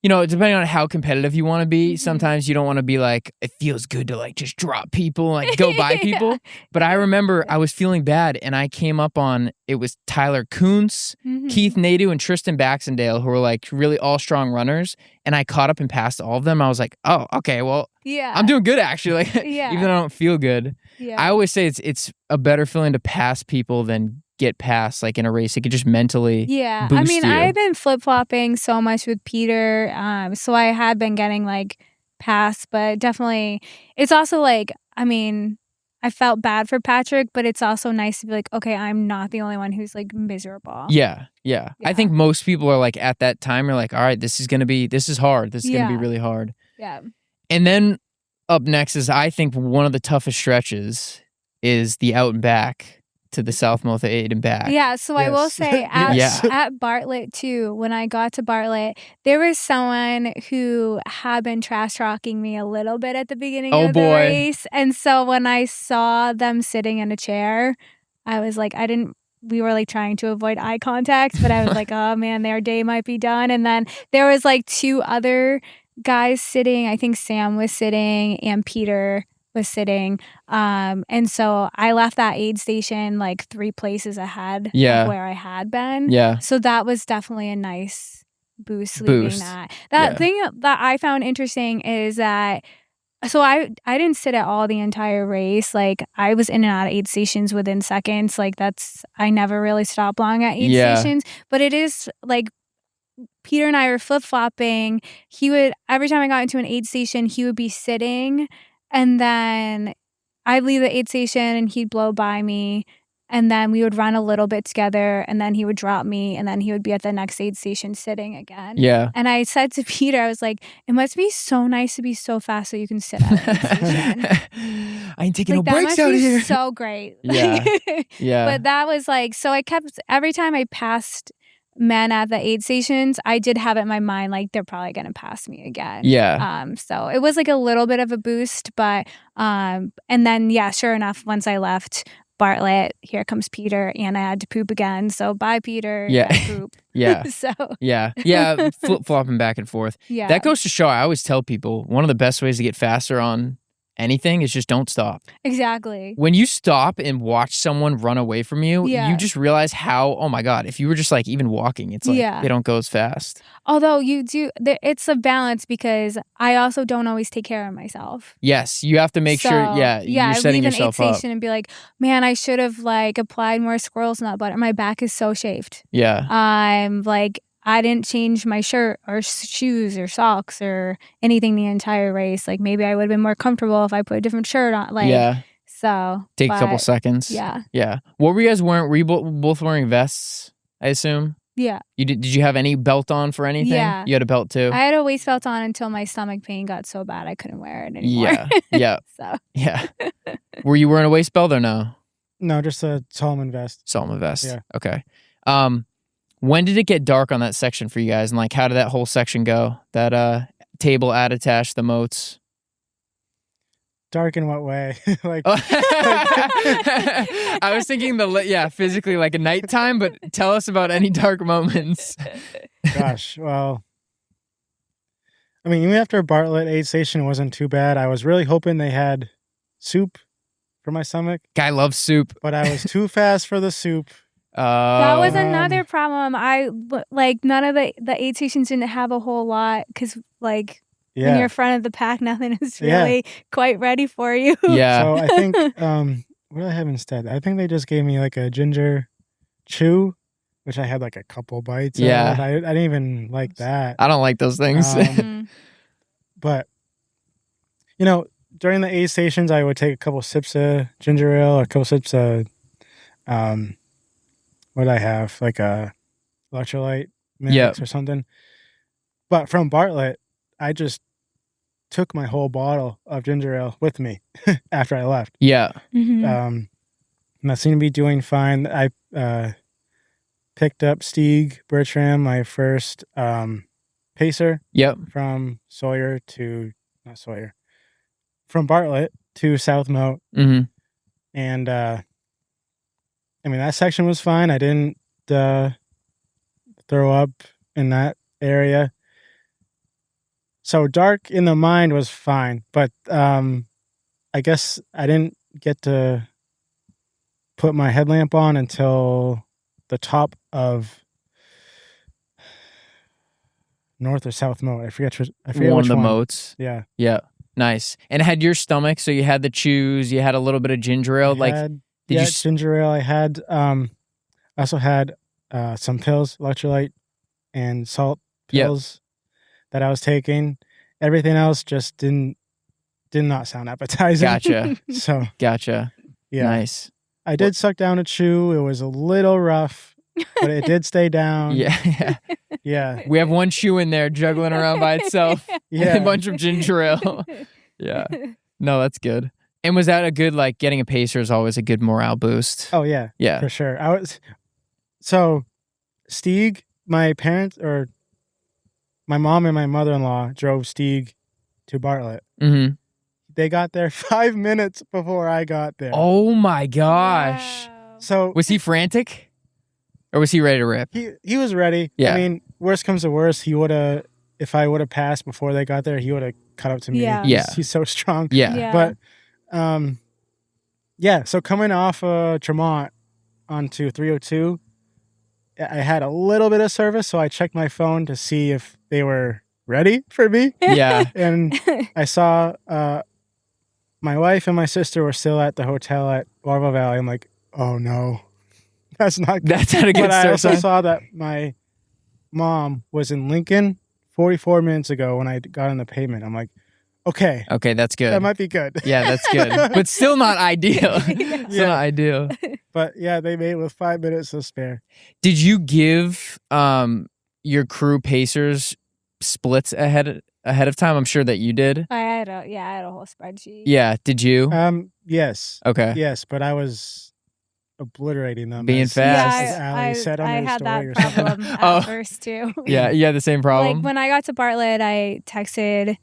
you know, depending on how competitive you want to be, sometimes you don't want to be like, it feels good to like just drop people, like go by people. But I remember I was feeling bad, and I came up on, it was Tyler Kuntz, Keith Nadeau, and Tristan Baxendale, who were like really all strong runners. And I caught up and passed all of them. I was like, oh, okay, well, I'm doing good actually. Like, even though I don't feel good. Yeah. I always say it's a better feeling to pass people than get past, like in a race. It could just mentally boost I mean, you. I've been flip-flopping so much with Peter, so I had been getting like passed, but definitely it's also like, I mean, I felt bad for Patrick, but it's also nice to be like, okay, I'm not the only one who's like miserable. Yeah. I think most people are like at that time, are like, all right, this is hard. This is going to be really hard. Yeah. And then up next is, I think, one of the toughest stretches is the out and back to the South Moth Aid and back. Yeah, so I will say at Bartlett too, when I got to Bartlett, there was someone who had been trash talking me a little bit at the beginning of the race. And so when I saw them sitting in a chair, I was like, we were like trying to avoid eye contact, but I was like, oh man, their day might be done. And then there was like two other guys sitting. I think Sam was sitting and Peter was sitting. And so I left that aid station like 3 places ahead of where I had been. Yeah. So that was definitely a nice boost leaving that. That thing that I found interesting is that, so I didn't sit at all the entire race. Like I was in and out of aid stations within seconds. Like I never really stopped long at aid stations. But it is like, Peter and I were flip-flopping. Every time I got into an aid station, he would be sitting, and then I'd leave the aid station and he'd blow by me, and then we would run a little bit together, and then he would drop me, and then he would be at the next aid station sitting again. Yeah. And I said to Peter, I was like, it must be so nice to be so fast so you can sit at an aid station. I ain't taking no breaks out here. So great. Yeah. But that was like, so I kept, every time I passed men at the aid stations, I did have it in my mind like they're probably gonna pass me again. So it was like a little bit of a boost, but and then sure enough, once I left, Bartlett, here comes Peter, and I had to poop again. So bye, Peter. Yeah. I poop. Yeah. So Yeah. Flip-flopping back and forth. yeah. That goes to show, I always tell people, one of the best ways to get faster on anything is just don't stop. Exactly. When you stop and watch someone run away from you, Yeah. you just realize how, oh my God, if you were just like even walking, it's like they don't go as fast. Although you do, it's a balance because I also don't always take care of myself. Yes, you have to make sure, you're setting yourself up. And be like, man, I should have like applied more squirrel's nut butter. My back is so shaved. Yeah. I'm like, I didn't change my shirt or shoes or socks or anything the entire race. Like maybe I would have been more comfortable if I put a different shirt on. Like, so take a couple seconds. Yeah. Yeah. What were you guys wearing? Were you both wearing vests, I assume? Yeah. Did you have any belt on for anything? Yeah. You had a belt too? I had a waist belt on until my stomach pain got so bad I couldn't wear it anymore. Yeah. Yeah. So. Yeah. Were you wearing a waist belt or no? No, just a Solomon vest. Solomon vest. Yeah. Okay. When did it get dark on that section for you guys? And like, how did that whole section go? That table, Attitash, the Moats? Dark in what way? Like, I was thinking physically like a nighttime, but tell us about any dark moments. Gosh, well, I mean, even after Bartlett aid station wasn't too bad. I was really hoping they had soup for my stomach. Guy loves soup. But I was too fast for the soup. That was another problem. I like none of the aid stations didn't have a whole lot because like when you're front of the pack, nothing is really quite ready for you. Yeah. So I think what did I have instead? I think they just gave me like a ginger chew, which I had like a couple bites. Yeah. Of. I didn't even like that. I don't like those things. But during the aid stations, I would take a couple sips of ginger ale, a couple sips of what did I have? Like a electrolyte mix or something. But from Bartlett, I just took my whole bottle of ginger ale with me after I left. Yeah. Mm-hmm. And that seemed to be doing fine. I picked up Stieg Bertram, my first pacer. Yep. From Bartlett to South Moat. Mm-hmm. And I mean, that section was fine. I didn't throw up in that area. So dark in the mind was fine. But I guess I didn't get to put my headlamp on until the top of North or South Moat. I forget which one of the Moats. Yeah. Yeah. Nice. And it had your stomach, so you had the chews, you had a little bit of ginger ale. Ginger ale. I had I also had some pills, electrolyte and salt pills that I was taking. Everything else just did not sound appetizing. Gotcha. So gotcha. Yeah. Nice. I did suck down a chew. It was a little rough, but it did stay down. Yeah. Yeah. We have one chew in there juggling around by itself. Yeah. And a bunch of ginger ale. Yeah. No, that's good. And was that a good, like, getting a pacer is always a good morale boost? Oh, yeah. Yeah. For sure. So, Stieg, my parents, or my mom and my mother-in-law drove Stieg to Bartlett. Mm-hmm. They got there 5 minutes before I got there. Oh, my gosh. Wow. So was he frantic? Or was he ready to rip? He was ready. Yeah. I mean, worst comes to worst, he would have, if I would have passed before they got there, he would have cut up to me. Yeah. Yeah. He's so strong. Yeah. But, so coming off Tremont onto 302, I had a little bit of service, so I checked my phone to see if they were ready for me. Yeah. And I saw my wife and my sister were still at the hotel at Larva Valley. I'm like, oh no, that's not good. That's not a good But I start. also saw that my mom was in Lincoln 44 minutes ago when I got on the pavement. I'm like, okay, that's good. that might be good. Yeah, that's good. But still not ideal. Still not ideal. But yeah, they made it with 5 minutes to spare. Did you give your crew pacers splits ahead of time? I'm sure that you did. I had a whole spreadsheet. Yeah, did you? Yes. Okay. Yes, but I was obliterating them. Being fast. As Allie said on I her had story or that something. problem at first too. Yeah, you had the same problem? Like when I got to Bartlett, I texted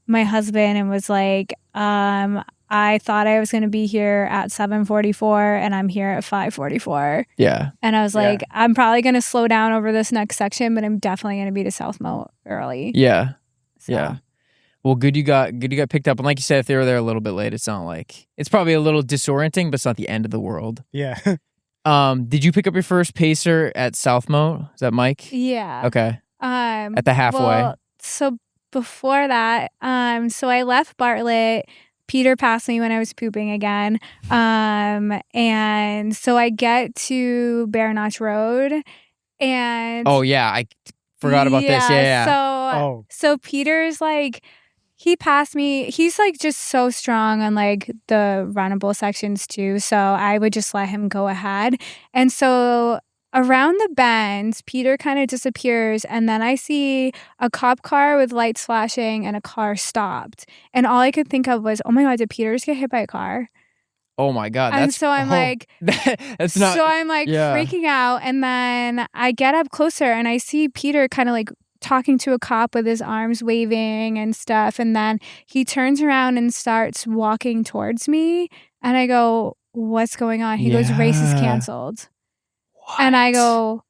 my husband and was like, I I thought I was going to be here at 7:44 and I'm here at 5:44. Yeah. And I was like, I'm probably going to slow down over this next section, but I'm definitely going to be to South Moat early. Yeah. So. Yeah. Well, good you got picked up. And like you said, if they were there a little bit late, it's not like, it's probably a little disorienting, but it's not the end of the world. Yeah. Did you pick up your first pacer at South Moat? Is that Mike? Yeah. Okay. At the halfway. Well, so before that, so I left Bartlett. Peter passed me when I was pooping again. And so I get to Bear Notch Road and oh yeah, I forgot about this. Yeah. So Peter's like, he passed me. He's like just so strong on like the runnable sections too. So I would just let him go ahead. And so around the bend, Peter kind of disappears, and then I see a cop car with lights flashing and a car stopped. And all I could think of was, oh my God, did Peter just get hit by a car? Oh my God. And so I'm like, that's not. So I'm like freaking out. And then I get up closer and I see Peter kind of like talking to a cop with his arms waving and stuff. And then he turns around and starts walking towards me. And I go, what's going on? He goes, race is canceled. What? And I go,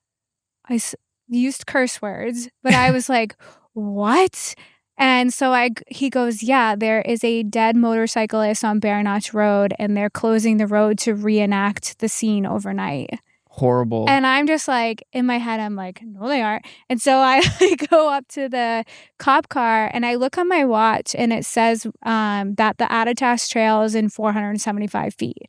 I used curse words, but I was like, what? And so he goes, yeah, there is a dead motorcyclist on Bear Notch Road and they're closing the road to reenact the scene overnight. Horrible. And I'm just like, in my head, I'm like, no, they aren't. And so I go up to the cop car and I look on my watch and it says that the Attitash trail is in 475 feet.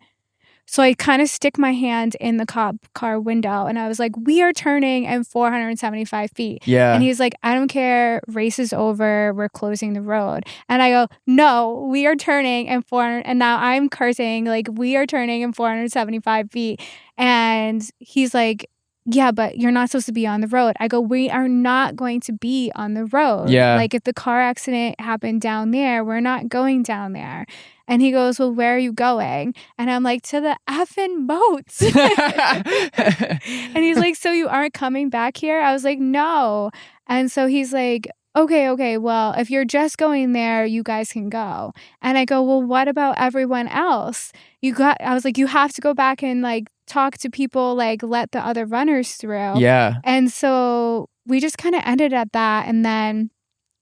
So I kind of stick my hand in the cop car window and I was like, we are turning in 475 feet. Yeah. And he's like, I don't care. Race is over. We're closing the road. And I go, no, we are turning in 400. And now I'm cursing, like, we are turning in 475 feet. And he's like, yeah, but you're not supposed to be on the road. I go, we are not going to be on the road. Yeah. Like, if the car accident happened down there, we're not going down there. And he goes, well, where are you going? And I'm like, to the effing Moats. And he's like, so you aren't coming back here? I was like, no. And so he's like, okay, well, if you're just going there, you guys can go. And I go, well, what about everyone else? I was like, you have to go back and like talk to people, like let the other runners through. Yeah. And so we just kind of ended at that. And then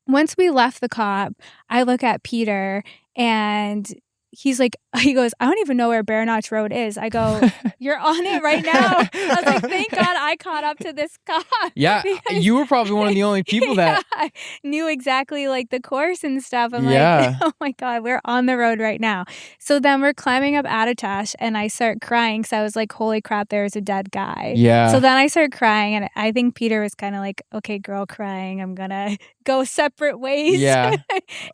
once we left the cop, I look at Peter and he goes, I don't even know where Bear Notch Road is. I go, you're on it right now. I was like, thank God I caught up to this cop. Yeah, you were probably one of the only people that knew exactly like the course and stuff. I'm like, oh my God, we're on the road right now. So then we're climbing up Attitash and I start crying because I was like, holy crap, there's a dead guy. Yeah. So then I start crying and I think Peter was kind of like, okay, girl crying, I'm going to go separate ways. Yeah.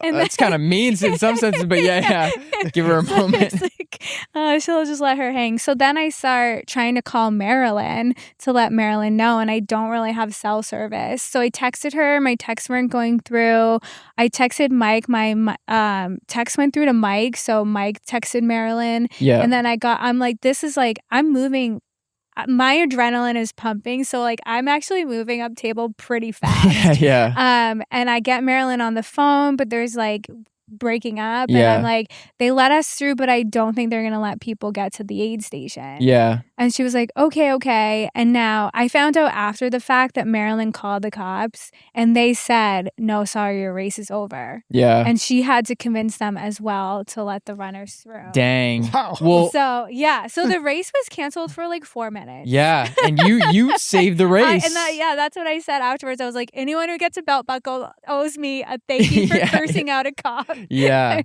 And that's kind of mean in some senses, but yeah. Give her a moment. Like, she'll just let her hang. So then I start trying to call Marilyn to let Marilyn know, and I don't really have cell service. So I texted her. My texts weren't going through. I texted Mike. My text went through to Mike, so Mike texted Marilyn. Yeah. And then I'm like, this is like, I'm moving. My adrenaline is pumping, so like I'm actually moving up table pretty fast. Yeah. And I get Marilyn on the phone, but there's like breaking up and I'm like, they let us through, but I don't think they're gonna let people get to the aid station. Yeah. And she was like, okay. And now I found out after the fact that Marilyn called the cops and they said, no, sorry, your race is over. Yeah. And she had to convince them as well to let the runners through. Dang. Wow. Well, so the race was canceled for like 4 minutes. Yeah. And you saved the race. That's what I said afterwards. I was like, anyone who gets a belt buckle owes me a thank you for cursing out a cop. Yeah.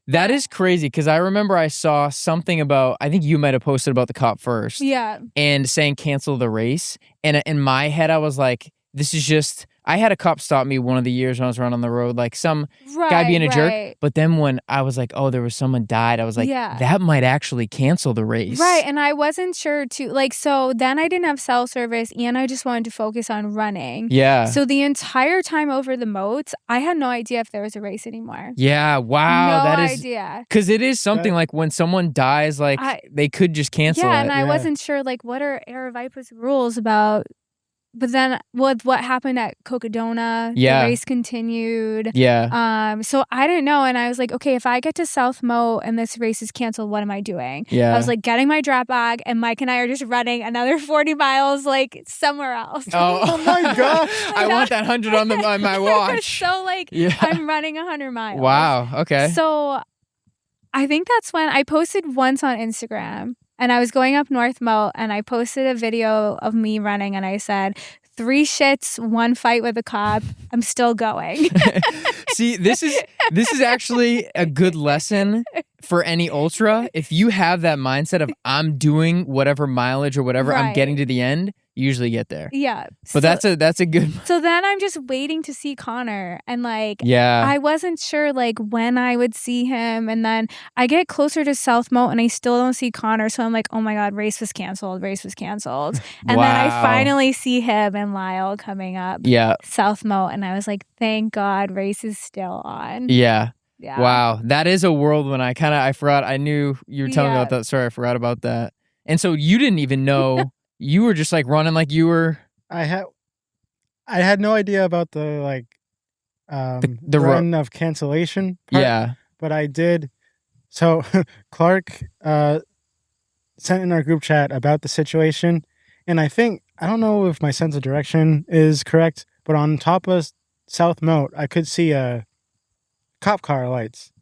That is crazy because I remember I saw something about, I think you might have posted about the cop first. Yeah. And saying cancel the race. And in my head, I was like, this is just, I had a cop stop me one of the years when I was running on the road, like some guy being a jerk. But then when I was like, oh, there was someone died, I was like, that might actually cancel the race. Right. And I wasn't sure too. Like, so then I didn't have cell service and I just wanted to focus on running. Yeah. So the entire time over the Moats, I had no idea if there was a race anymore. Yeah. Wow. No that is idea. Because it is something like when someone dies, like they could just cancel it. And I wasn't sure, like, what are Air Vipa's rules about but then with what happened at Cocodona, the race continued. Yeah. So I didn't know. And I was like, okay, if I get to South Moat and this race is canceled, what am I doing? Yeah. I was like getting my drop bag, and Mike and I are just running another 40 miles like somewhere else. Oh my gosh. I want that 100 on my watch. So like I'm running 100 miles. Wow. Okay. So I think that's when I posted once on Instagram, and I was going up North Moat, and I posted a video of me running, and I said, 3 shits, 1 fight with a cop. I'm still going. See, this is actually a good lesson for any ultra. If you have that mindset of I'm doing whatever mileage or whatever, I'm getting to the end, you usually get there. Yeah. But that's a good. So then I'm just waiting to see Conor, and like I wasn't sure like when I would see him, and then I get closer to South Moat and I still don't see Conor, so I'm like, oh my god, race was canceled. And then I finally see him and Lyle coming up South Moat, and I was like, thank God race is still on. Yeah. Wow. That is a world when I forgot. I knew you were telling me about that. Sorry, I forgot about that. And so you didn't even know. You were just like running like you were. I had no idea about the like the run of Cancellation part, but I did. So Clark sent in our group chat about the situation, and I don't know if my sense of direction is correct, but on top of South Moat, I could see cop car lights.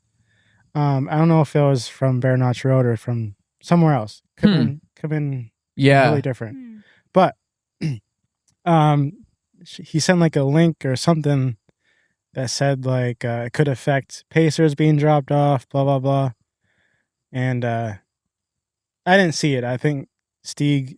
I don't know if it was from Bear Notch Road or from somewhere else. Could have been really different. But he sent like a link or something that said like it could affect pacers being dropped off, blah blah blah. And I didn't see it. I think Stieg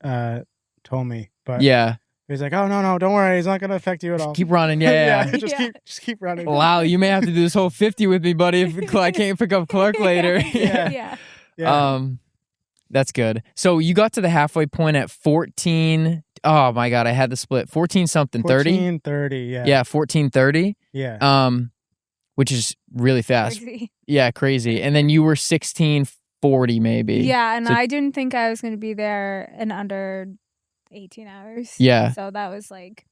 told me, but he's like, oh no, don't worry, it's not gonna affect you at all. Keep running, just keep running. Wow, you may have to do this whole 50 with me, buddy, if I can't pick up Clark later. Yeah. That's good. So you got to the halfway point at 14. Oh my God, I had the split 14 something 30. 14:30, yeah. Yeah, 14:30. Yeah. Which is really fast. Crazy. Yeah, crazy. And then you were 16:40 maybe. Yeah, and I didn't think I was going to be there in under 18 hours. Yeah. So that was like,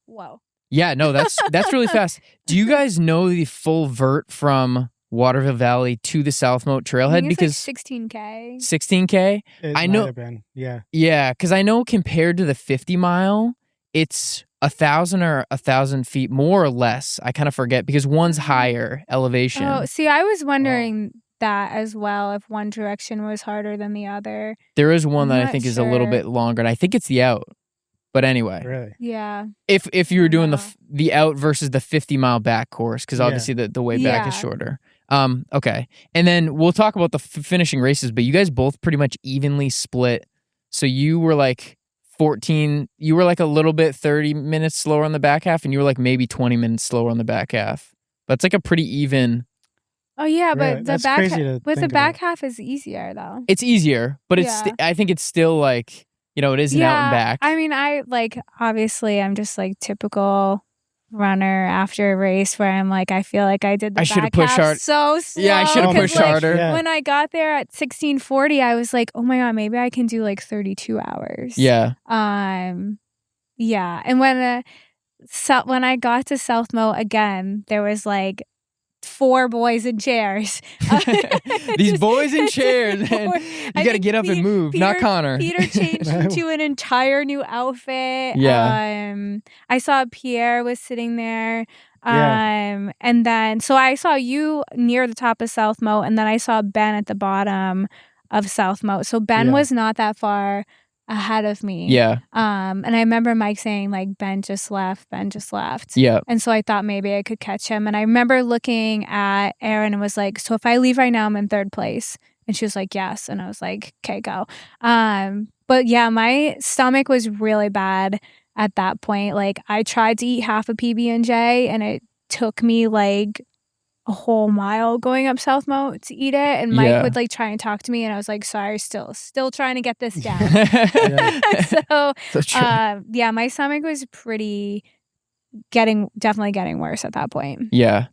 whoa. Yeah, no, that's really fast. Do you guys know the full vert from Waterville Valley to the South Moat Trailhead? Because like 16K. 16K? I know. Yeah. Yeah, because I know compared to the 50 mile, it's 1,000 or 1,000 feet more or less. I kind of forget because one's higher elevation. Oh, see, I was wondering that as well, if one direction was harder than the other. There is one that I think is a little bit longer, and I think it's the out. But anyway, really, yeah. If you were doing the out versus the 50-mile back course, because obviously the way back is shorter. Okay, and then we'll talk about the finishing races. But you guys both pretty much evenly split. So you were like 14. You were like a little bit 30 minutes slower on the back half, and you were like maybe 20 minutes slower on the back half. But it's like a pretty even. Oh yeah, really? But the back half is easier though. It's easier, but I think it's still like. It is an out and back. I mean, obviously I'm just like typical runner after a race where I'm like, I feel like I did the back half hard. so slow. Yeah, I should have pushed harder. Yeah. When I got there at 16:40, I was like, oh my God, maybe I can do like 32 hours. Yeah. Yeah. And when I got to South Moat again, there was like 4 boys in chairs. These boys in chairs, man. You got to get up and move. Not Conor. Peter changed into an entire new outfit. Yeah. I saw Pierre was sitting there. And then, so I saw you near the top of South Moat, and then I saw Ben at the bottom of South Moat. So Ben was not that far ahead of me. Yeah. And I remember Mike saying like, Ben just left. Yeah. And so I thought maybe I could catch him. And I remember looking at Erin and was like, so if I leave right now, I'm in 3rd place. And she was like, yes. And I was like, okay, go. But yeah, my stomach was really bad at that point. Like I tried to eat half a PB&J, and it took me like a whole mile going up South Moat to eat it, and Mike would like try and talk to me, and I was like, sorry, still trying to get this down. So my stomach was definitely getting worse at that point. Yeah,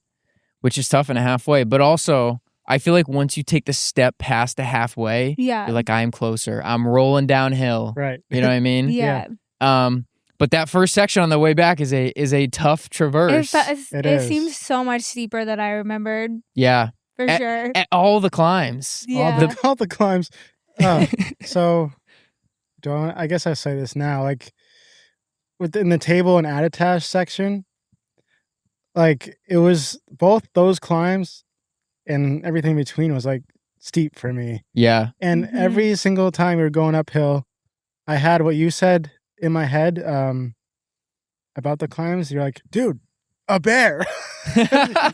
which is tough in a halfway, but also I feel like once you take the step past the halfway, you're like, I'm closer, I'm rolling downhill. Right. You know what I mean? Yeah. But that first section on the way back is a tough traverse. It seems so much steeper than I remembered. Yeah. For sure. At all the climbs. Yeah. All the climbs. So, I guess I say this now. Like, within the table and Attitash section, like, it was both those climbs and everything between was, like, steep for me. Yeah. And every single time we were going uphill, I had what you said in my head about the climbs. You're like, dude, a bear. You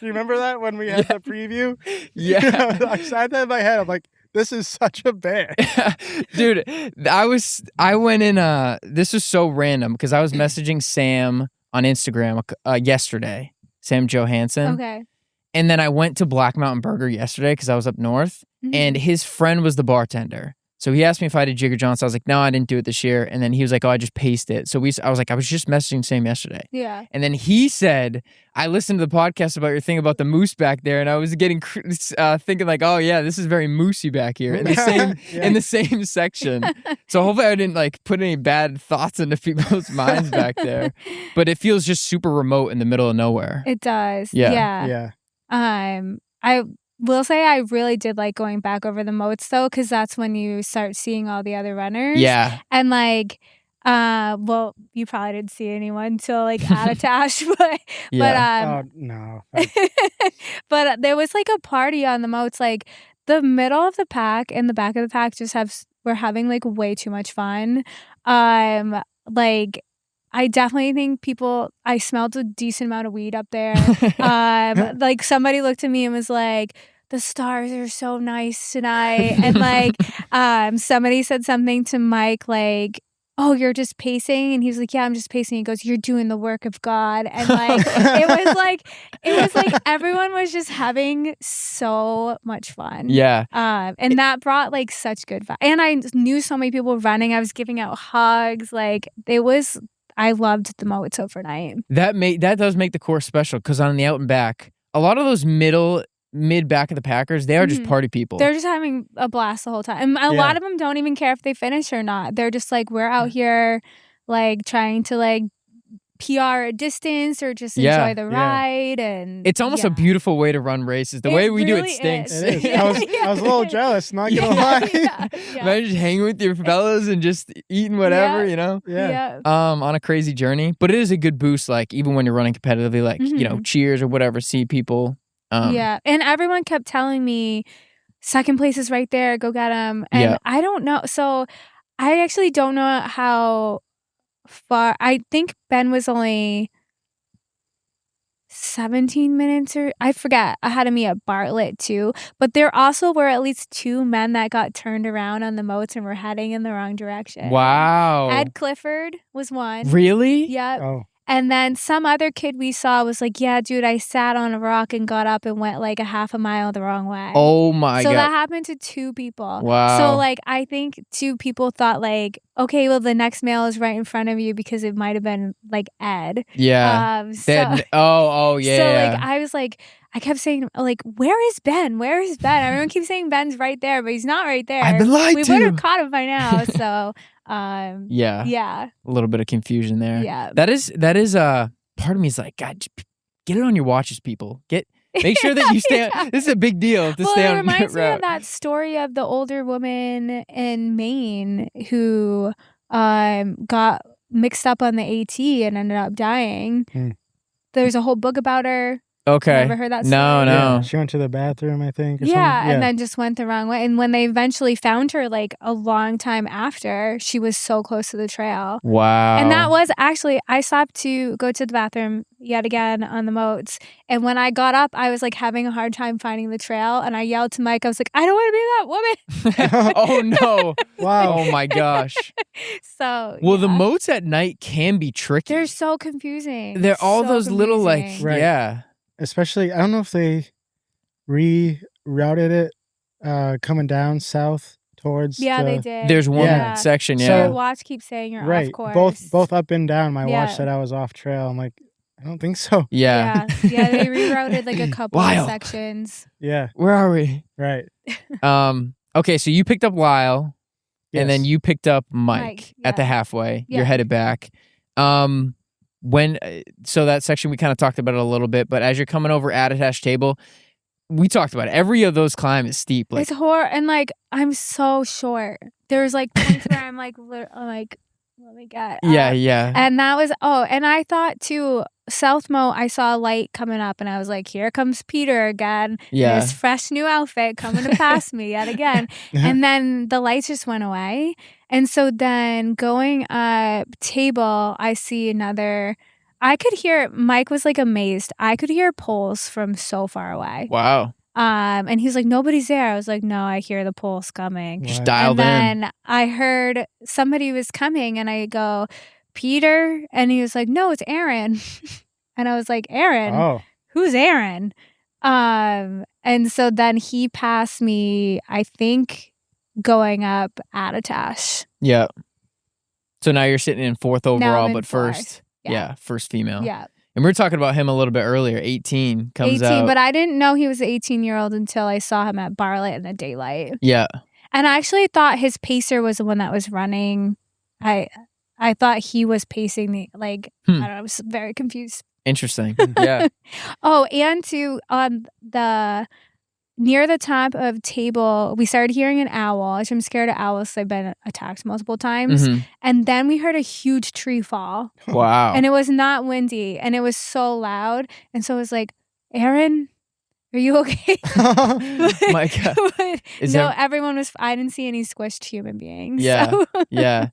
remember that when we had the preview? Yeah. I had that in my head. I'm like, this is such a bear. Dude, I went in, this was so random because I was messaging Sam on Instagram yesterday, Sam Johansson. Okay. And then I went to Black Mountain Burger yesterday because I was up north and his friend was the bartender. So he asked me if I did Jigger Johnson. I was like, no, I didn't do it this year. And then he was like, oh, I just paced it. So I was like, I was just messaging Sam yesterday. Yeah. And then he said, I listened to the podcast about your thing about the moose back there. And I was getting thinking like, oh yeah, this is very moosey back here in the same in the same section. So hopefully I didn't like put any bad thoughts into people's minds back there. But it feels just super remote in the middle of nowhere. It does. Yeah. I will say I really did like going back over the moats though, because that's when you start seeing all the other runners. Yeah. And like, well, you probably didn't see anyone till like Attitash, but no. but there was like a party on the moats. Like the middle of the pack and the back of the pack we're having like way too much fun. Like I definitely think I smelled a decent amount of weed up there. Like somebody looked at me and was like, the stars are so nice tonight. And like, somebody said something to Mike, like, oh, you're just pacing? And he was like, yeah, I'm just pacing. He goes, you're doing the work of God. And like, it was like everyone was just having so much fun. Yeah. And that brought like such good vibe. And I knew so many people running. I was giving out hugs. Like I loved the Moats overnight. That does make the course special because on the out and back, a lot of those mid back of the packers, they are just party people. They're just having a blast the whole time. And a lot of them don't even care if they finish or not. They're just like, we're out here like trying to like PR a distance or just enjoy the ride. And it's almost a beautiful way to run races. The way we do it stinks. It is. I was a little jealous, not gonna lie. Imagine just hanging with your fellas and just eating whatever, you know? Yeah. On a crazy journey. But it is a good boost, like even when you're running competitively, like, you know, cheers or whatever, see people. And everyone kept telling me, second place is right there, go get them. And I don't know. So I actually don't know how far. I think Ben was only 17 minutes or I forget ahead of me at Bartlett too. But there also were at least 2 men that got turned around on the Moats and were heading in the wrong direction. Wow. Ed Clifford was one. Really? Yep. Oh. And then some other kid we saw was like, yeah, dude, I sat on a rock and got up and went like a half a mile the wrong way. Oh my God. So that happened to 2 people. Wow. So like, I think 2 people thought like, okay, well, the next male is right in front of you because it might have been like Ed. Yeah. Yeah. So like, I was like, I kept saying like, where is Ben? Where is Ben? Everyone keeps saying Ben's right there, but he's not right there. I've been lied to. We would have caught him by now. So yeah. A little bit of confusion there. Yeah. That is part of me is like, God, get it on your watches, people. Make sure that you stay on, this is a big deal to stay on it reminds route. me of that story of the older woman in Maine who got mixed up on the AT and ended up dying. There's a whole book about her. Okay. Never heard that story? No. Yeah, she went to the bathroom, I think. Or and then just went the wrong way. And when they eventually found her, like a long time after, she was so close to the trail. Wow. And that was actually, I stopped to go to the bathroom yet again on the Moats. And when I got up, I was like having a hard time finding the trail. And I yelled to Mike, I was like, I don't want to be that woman. Oh no. Wow. Oh my gosh. So the Moats at night can be tricky. They're so confusing. They're all so those little like, Right. yeah. Especially, I don't know if they rerouted it coming down south towards. They did. There's one section, So your watch keeps saying you're off course. Both up and down. My watch said I was off trail. I'm like, I don't think so. Yeah. Yeah, they rerouted like a couple of sections. Yeah. Where are we? Right. Okay, so you picked up Lyle. and then you picked up Mike at the halfway. You're headed back. When so that section we kind of talked about it a little bit, but as you're coming over Attitash Table, we talked about it. Every of those climb is steep. Like, it's horrible, and like I'm so short. There's like points where I'm like, let me get. Yeah. And that was and I thought too. South Moat, I saw a light coming up, and I was like, "Here comes Peter again. Yeah, this fresh new outfit coming to pass me yet again." And then the lights just went away, and so then going up Table, I see another. I could hear Mike was like amazed. I could hear poles from so far away. Wow. And he was like, "Nobody's there." I was like, "No, I hear the poles coming." Just dialed in. And then I heard somebody was coming, and I go, "Peter?" And he was like, "No, it's Aaron." And I was like, "Aaron? Oh. Who's Aaron?" And so then he passed me, I think, going up Attitash. Yeah. So now you're sitting in 4th overall, but fourth. first, first female. Yeah. And we were talking about him a little bit earlier. 18 comes out. But I didn't know he was an 18-year-old until I saw him at Bartlett in the daylight. Yeah. And I actually thought his pacer was the one that was running. I thought he was pacing the, like, I don't know, I was very confused. Interesting. Yeah. And on the near the top of Table, we started hearing an owl, which I'm scared of owls. They've been attacked multiple times. Mm-hmm. And then we heard a huge tree fall. Wow. And it was not windy, and it was so loud. And so it was like, "Aaron, are you okay?" My God. Everyone was. I didn't see any squished human beings. Yeah. So. Yeah.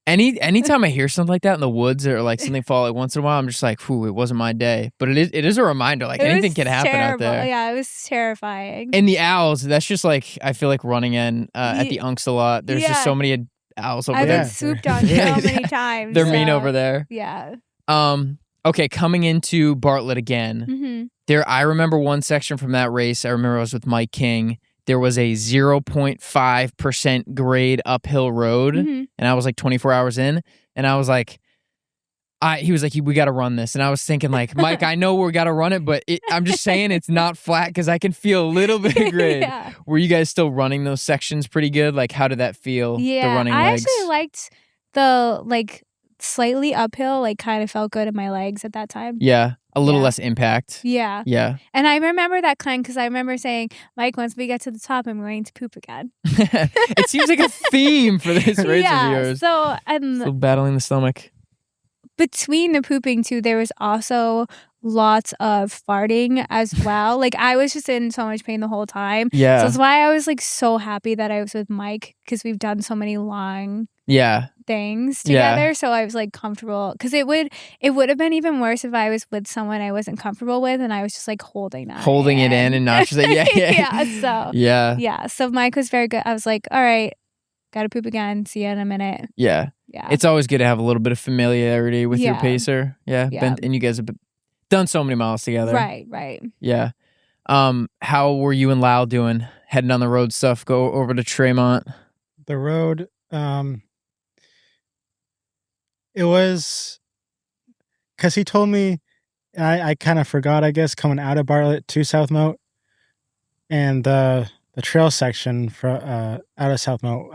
Anytime I hear something like that in the woods or like something fall like once in a while, I'm just like, "Whew, it wasn't my day." But it is a reminder. Like anything can happen terrible. out there. Yeah, it was terrifying. And the owls, that's just like I feel like running in at the Unks a lot. There's just so many owls over I've there. been swooped on so many times. They're mean over there. Yeah. Okay, coming into Bartlett again. Mm-hmm. There, I remember one section from that race. I remember I was with Mike King. There was a 0.5% grade uphill road, and I was like 24 hours in, and I was like, he was like, "We got to run this," and I was thinking like, "Mike, I know we got to run it, but I'm just saying it's not flat because I can feel a little bit of grade." Yeah. Were you guys still running those sections pretty good? Like, how did that feel? Yeah, the running I legs. actually liked the like slightly uphill. Like, kind of felt good in my legs at that time. Yeah. A little less impact. Yeah. Yeah. And I remember that climb because I remember saying, "Mike, once we get to the top, I'm going to poop again." It seems like a theme for this race of yours. So, Still battling the stomach. Between the pooping too, there was also lots of farting as well. Like I was just in so much pain the whole time. Yeah. So that's why I was like so happy that I was with Mike because we've done so many long things together. Yeah. So I was like comfortable because it would have been even worse if I was with someone I wasn't comfortable with and I was just like holding it in and not just like So Mike was very good. I was like, all right, gotta poop again. See you in a minute. Yeah. It's always good to have a little bit of familiarity with your pacer. Yeah. And you guys have done so many miles together. Right. Yeah. How were you and Lyle doing? Heading on the road stuff, go over to Tremont. The road, it was because he told me, I kind of forgot, I guess, coming out of Bartlett to South Moat, and the trail section out of South Moat,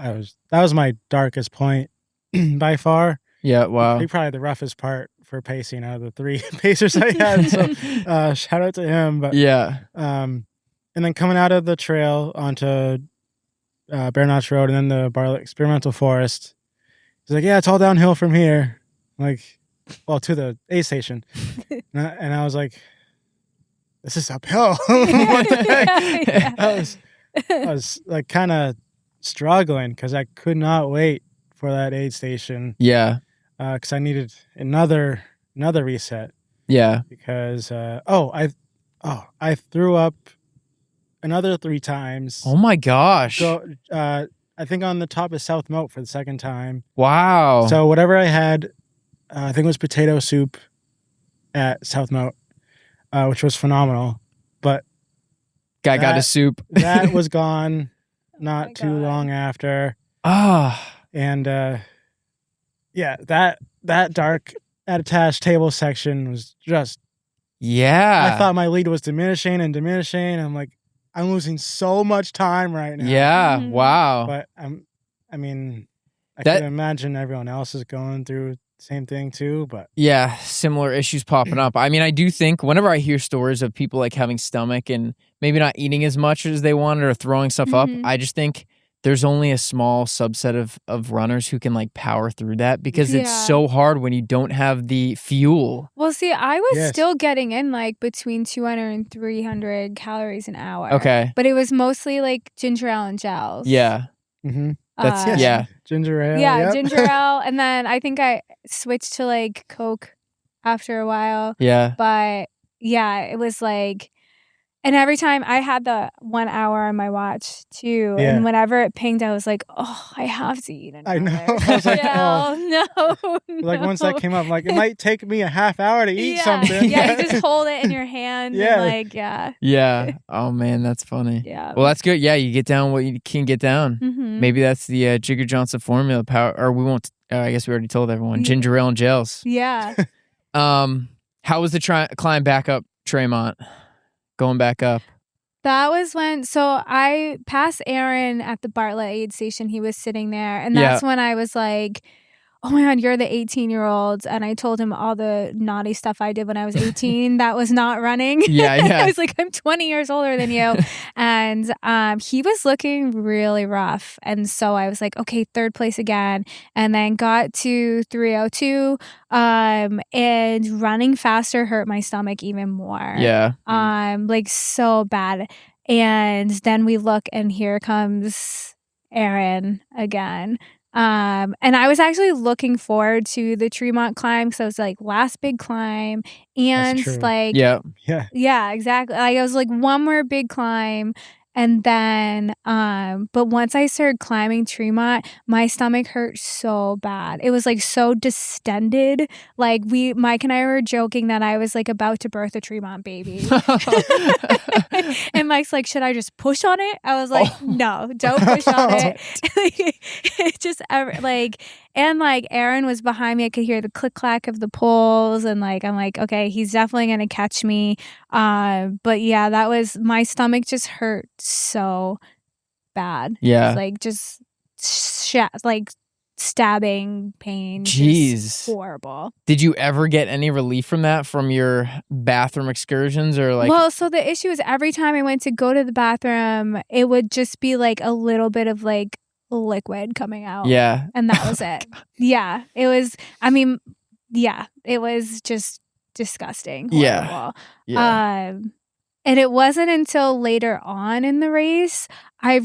that was my darkest point by far. Yeah, wow. Probably the roughest part for pacing out of the 3 pacers I had. So shout out to him. But and then coming out of the trail onto Bear Notch Road and then the Bartlett Experimental Forest, he's like, "Yeah, it's all downhill from here." I'm like, well, to the aid station, and I was like, "This is uphill." What the heck? I was like kind of struggling because I could not wait for that aid station. Yeah. Because I needed another reset. Yeah. Because I threw up another 3 times. Oh my gosh. I think on the top of South Moat for the second time. Wow. So whatever I had, I think it was potato soup at South Moat, which was phenomenal. But guy got his soup. That was gone not too long after. And that dark Attitash Table section was just I thought my lead was diminishing. I'm like, I'm losing so much time right now. Yeah. Wow. But I'm I mean, I can imagine everyone else is going through the same thing too, but yeah, similar issues popping up. I mean, I do think whenever I hear stories of people like having stomach and maybe not eating as much as they wanted or throwing stuff up, I just think there's only a small subset of runners who can like power through that because it's so hard when you don't have the fuel. Well, see, I was still getting in like between 200 and 300 calories an hour. Okay. But it was mostly like ginger ale and gels. Yeah. That's ginger ale. Yeah, ginger ale. And then I think I switched to like Coke after a while. Yeah. But yeah, it was like, and every time I had the 1 hour on my watch too. Yeah. And whenever it pinged, I was like, oh, I have to eat another. I know. I was like, no. Like once that came up, like it might take me a half hour to eat something. Yeah, you just hold it in your hand. Yeah. And like, Yeah. Oh man, that's funny. Yeah. Well, that's good. Yeah, you get down what you can get down. Maybe that's the Jigger Johnson formula power, or we won't. I guess we already told everyone. Ginger ale and gels. Yeah. How was the climb back up Tremont? Going back up. That was when, so I passed Aaron at the Bartlett aid station. He was sitting there. And that's when I was like, oh my God, you're the 18-year-old. And I told him all the naughty stuff I did when I was 18 that was not running. Yeah. I was like, I'm 20 years older than you. And he was looking really rough. And so I was like, okay, third place again. And then got to 302. And running faster hurt my stomach even more. Yeah. Like so bad. And then we look and here comes Aaron again. And I was actually looking forward to the Tremont climb because it was like last big climb and like yeah, exactly. Like it was like one more big climb. And then, but once I started climbing Tremont, my stomach hurt so bad. It was like so distended. Like Mike and I were joking that I was like about to birth a Tremont baby. And Mike's like, should I just push on it? I was like, no, don't push on it. It just like, and like Aaron was behind me. I could hear the click clack of the poles. And like, I'm like, okay, he's definitely going to catch me. But yeah, that was, my stomach just hurt so bad. Yeah. Like just like stabbing pain. Jeez. Just horrible. Did you ever get any relief from that from your bathroom excursions or like? Well, so the issue is every time I went to go to the bathroom, it would just be like a little bit of like liquid coming out. Yeah. And that was it. Yeah. It was, I mean, yeah, it was just disgusting. Horrible. Yeah. And it wasn't until later on in the race I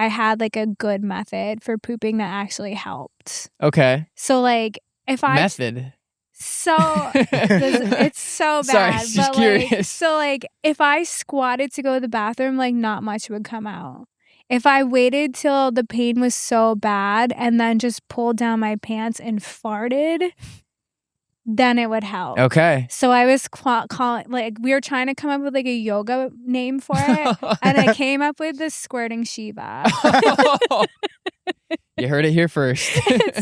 had like a good method for pooping that actually helped. Okay. So like if I method. So it's so bad. Sorry, just but curious. Like, so like if I squatted to go to the bathroom, like not much would come out. If I waited till the pain was so bad and then just pulled down my pants and farted, then it would help. Okay. So I was calling, like, we were trying to come up with like a yoga name for it. And I came up with the squirting Shiva. You heard it here first.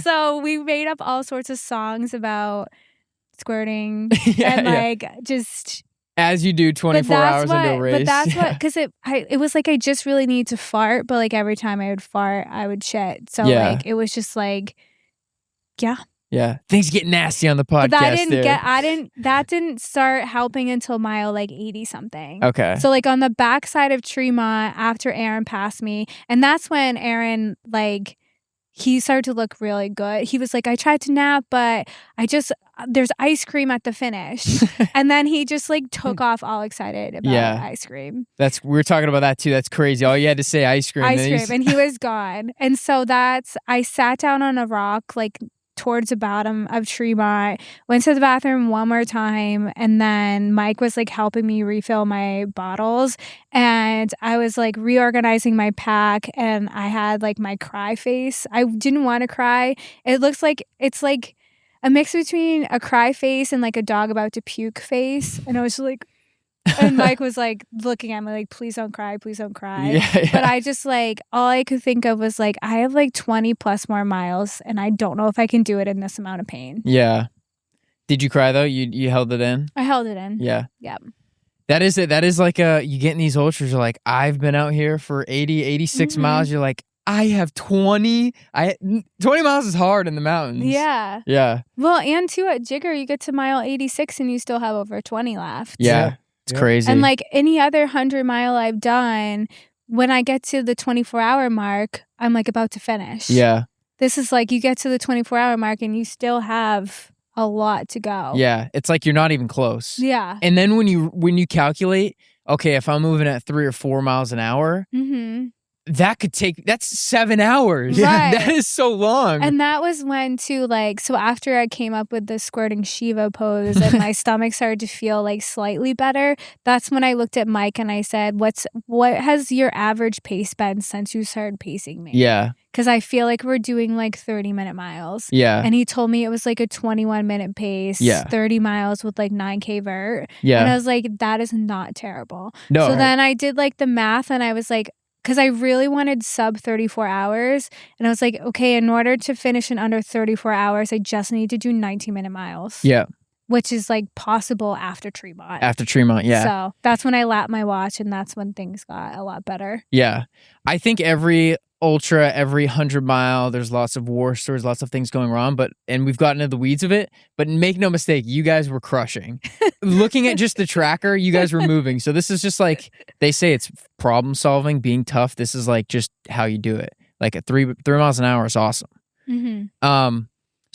So we made up all sorts of songs about squirting and like just... As you do 24 hours into a race. But that's what, because it was like I just really need to fart, but like every time I would fart, I would shit. So like it was just like, yeah. Yeah. Things get nasty on the podcast. But that didn't start helping until mile like 80 something. Okay. So like on the backside of Tremont after Aaron passed me, and that's when Aaron like he started to look really good. He was like, I tried to nap, but there's ice cream at the finish. And then he just like took off all excited about ice cream. We were talking about that too. That's crazy. All you had to say ice cream. And he was gone. And so I sat down on a rock like towards the bottom of Tremont, went to the bathroom one more time, and then Mike was like helping me refill my bottles, and I was like reorganizing my pack, and I had like my cry face. I didn't want to cry. It looks like it's like a mix between a cry face and like a dog about to puke face, and I was like, and Mike was like looking at me like, please don't cry, please don't cry. Yeah. But I just like, all I could think of was like, I have like 20 plus more miles and I don't know if I can do it in this amount of pain. Yeah. Did you cry though? You held it in? I held it in. Yeah. Yeah. That is it. That is like you get in these ultras, you're like, I've been out here for 80, 86 miles. You're like, I have 20 miles is hard in the mountains. Yeah. Yeah. Well, and too at Jigger, you get to mile 86 and you still have over 20 left. Yeah. It's crazy. And like any other 100-mile I've done, when I get to the 24-hour mark, I'm like about to finish. Yeah. This is like you get to the 24-hour mark and you still have a lot to go. Yeah. It's like you're not even close. Yeah. And then when you calculate, okay, if I'm moving at 3 or 4 miles an hour, that's 7 hours. Right. That is so long. And that was when too, like, so after I came up with the squirting Shiva pose and my stomach started to feel like slightly better, that's when I looked at Mike and I said, what has your average pace been since you started pacing me? Yeah. Because I feel like we're doing like 30-minute miles. Yeah. And he told me it was like a 21-minute pace, 30 miles with like 9K vert. Yeah. And I was like, that is not terrible. No. So then I did like the math and I was like, because I really wanted sub 34 hours. And I was like, okay, in order to finish in under 34 hours, I just need to do 19-minute miles. Yeah. Which is like possible after Tremont. After Tremont, yeah. So that's when I lapped my watch and that's when things got a lot better. Yeah. I think every ultra, every 100-mile, there's lots of war stories, lots of things going wrong, and we've gotten into the weeds of it, but make no mistake, you guys were crushing. Looking at just the tracker, you guys were moving. So this is just like, they say it's problem solving, being tough. This is like just how you do it. Like at 3 miles an hour is awesome.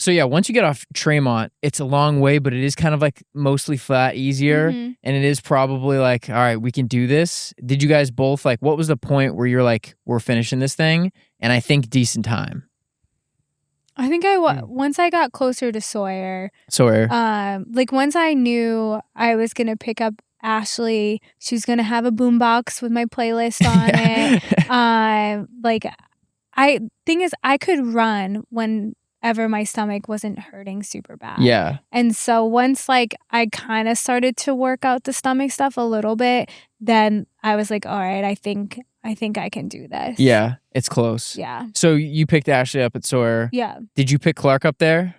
So yeah, once you get off Tremont, it's a long way, but it is kind of like mostly flat, easier. And it is probably like, all right, we can do this. Did you guys both like, what was the point where you're like, we're finishing this thing? And I think decent time. I think once I got closer to Sawyer, like once I knew I was going to pick up Ashley, she was going to have a boombox with my playlist on it. Thing is, I could run whenever my stomach wasn't hurting super bad. Yeah. And so once like I kind of started to work out the stomach stuff a little bit, then I was like, all right, I think I can do this. Yeah, it's close. Yeah. So you picked Ashley up at Sawyer. Yeah. Did you pick Clark up there?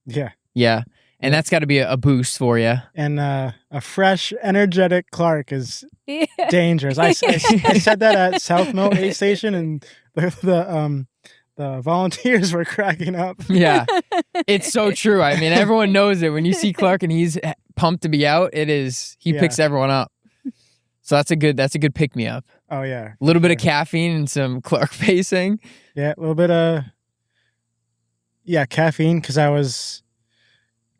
Yeah. Yeah. And that's got to be a boost for you. And a fresh, energetic Clark is dangerous. I said that at South Moat aid station, and the volunteers were cracking up. Yeah, it's so true. I mean, everyone knows it. When you see Clark and he's pumped to be out, he picks everyone up. So that's a good pick me up. Oh yeah, a little bit of caffeine and some Clark pacing. Yeah, a little bit of caffeine, because I was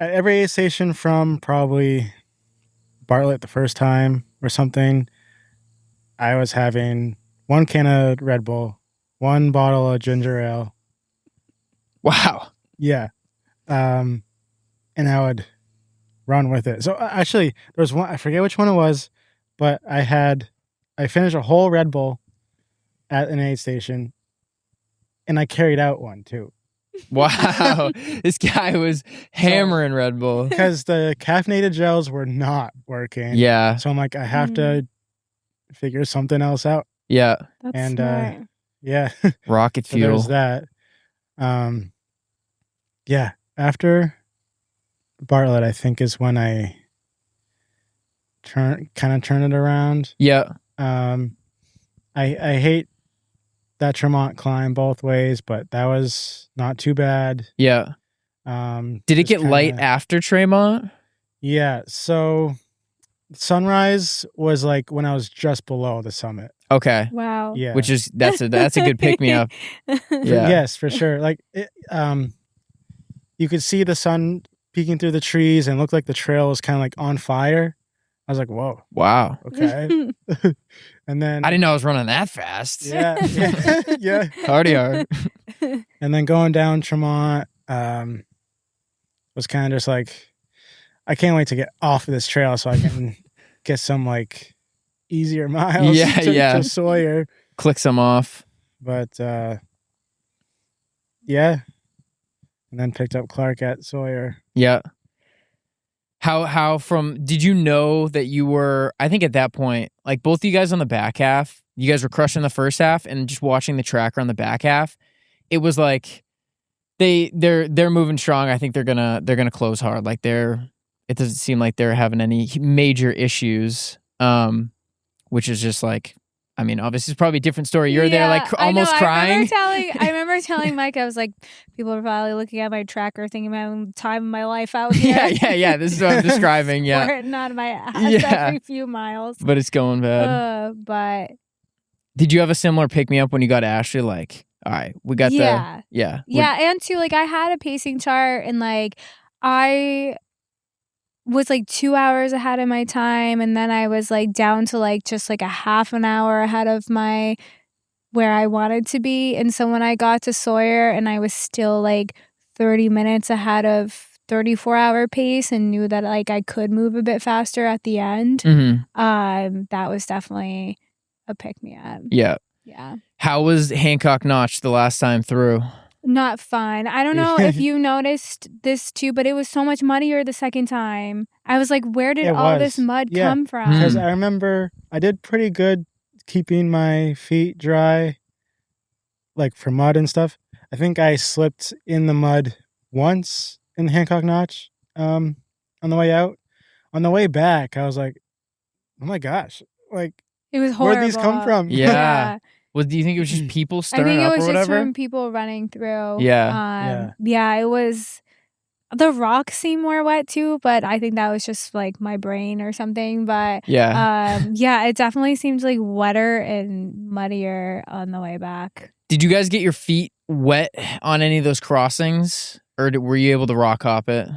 at every aid station from probably Bartlett the first time or something. I was having 1 can of Red Bull, 1 bottle of ginger ale. Wow. Yeah. And I would run with it. So actually, there was one, I forget which one it was, but I finished a whole Red Bull at an aid station, and I carried out one too. Wow. This guy was hammering Red Bull. Because the caffeinated gels were not working. Yeah. So I'm like, I have to figure something else out. Yeah. That's smart. Yeah. Rocket So fuel. there's that. Yeah. After Bartlett, I think, is when I turn it around. Yeah. I hate that Tremont climb both ways, but that was not too bad. Yeah. Did it get light after Tremont? Yeah. So sunrise was like when I was just below the summit. Okay. Wow. Yeah. Which is that's a good pick me up. Yeah. Yes, for sure. Like you could see the sun peeking through the trees and looked like the trail was kind of like on fire. I was like, whoa. Wow. Okay. And then I didn't know I was running that fast. Yeah. Yeah. Hardy hard. And then going down Tremont was kind of just like, I can't wait to get off of this trail so I can get some like easier miles to Sawyer. Click some off. But yeah. And then picked up Clark at Sawyer. Yeah. Did you know that you were, I think at that point, like both of you guys on the back half, you guys were crushing the first half, and just watching the tracker on the back half, it was like they're moving strong. I think they're gonna close hard. Like it doesn't seem like they're having any major issues. Which is just like I mean, obviously, it's probably a different story. You're there, like, almost crying. I remember telling Mike, I was like, people are probably looking at my tracker thinking about the time of my life out here. Yeah. This is what I'm describing. Yeah. Squirting out of my ass every few miles. But it's going bad. But did you have a similar pick-me-up when you got Ashley? Like, all right, we got Yeah, and too, like, I had a pacing chart, and, like, I was like 2 hours ahead of my time, and then I was like down to like just like a half an hour ahead of my where I wanted to be. And so when I got to Sawyer and I was still like 30 minutes ahead of 34-hour pace and knew that like I could move a bit faster at the end, that was definitely a pick-me-up. Yeah. How was Hancock Notch the last time through? Not fun. I don't know if you noticed this too, but it was so much muddier the second time. I was like, where did all this mud come from? Because I remember I did pretty good keeping my feet dry, like for mud and stuff. I think I slipped in the mud once in Hancock Notch on the way out. On the way back, I was like, oh my gosh, like, it was horrible. Where'd these come from? Yeah. Well, do you think it was just people stirring up or whatever? I think it was just from people running through. Yeah. It was. The rocks seem more wet too, but I think that was just like my brain or something. But it definitely seems like wetter and muddier on the way back. Did you guys get your feet wet on any of those crossings, or were you able to rock hop it?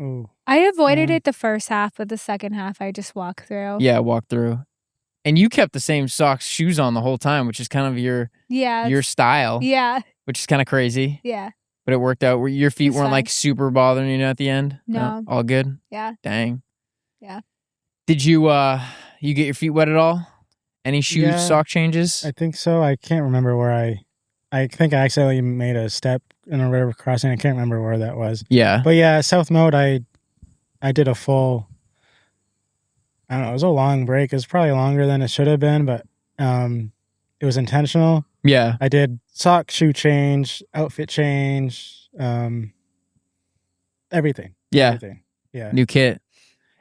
Ooh. I avoided it the first half, but the second half I just walked through. Yeah, walk through. And you kept the same shoes on the whole time, which is kind of your style. Yeah. Which is kind of crazy. Yeah. But it worked out. Your feet weren't like super bothering you at the end? No. All good? Yeah. Dang. Yeah. Did you get your feet wet at all? Any sock changes? I think so. I can't remember where I think I accidentally made a step in a river crossing. I can't remember where that was. Yeah. But yeah, South Moat, I did a full, I don't know, it was a long break. It was probably longer than it should have been, but it was intentional. Yeah. I did shoe change, outfit change, everything. Yeah. Everything. Yeah. New kit.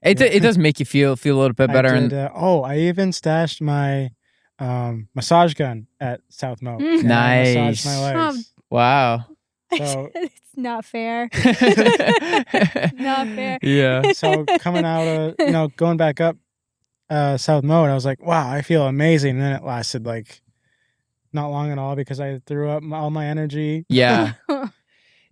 It does make you feel a little bit better. I even stashed my massage gun at South Moat. Nice. I massaged my legs. Wow. So it's not fair. Not fair. Yeah. So coming out of, going back up South Moat, I was like, wow, I feel amazing. And then it lasted like not long at all because I threw up all my energy. Yeah.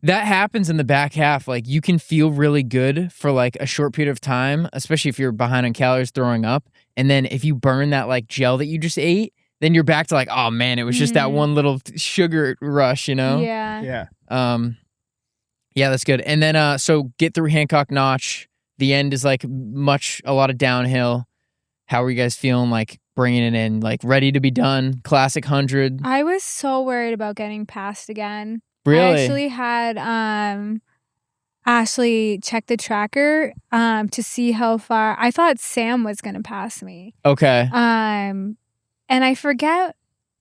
That happens in the back half. Like, you can feel really good for like a short period of time, especially if you're behind on calories throwing up. And then if you burn that like gel that you just ate, then you're back to like, oh man, it was just that one little sugar rush, you know? Yeah. Yeah, that's good. And then so get through Hancock Notch. The end is like a lot of downhill. How are you guys feeling, like bringing it in, like ready to be done? Classic 100. I was so worried about getting passed again. Really? I actually had Ashley check the tracker to see how far. I thought Sam was going to pass me. Okay. And I forget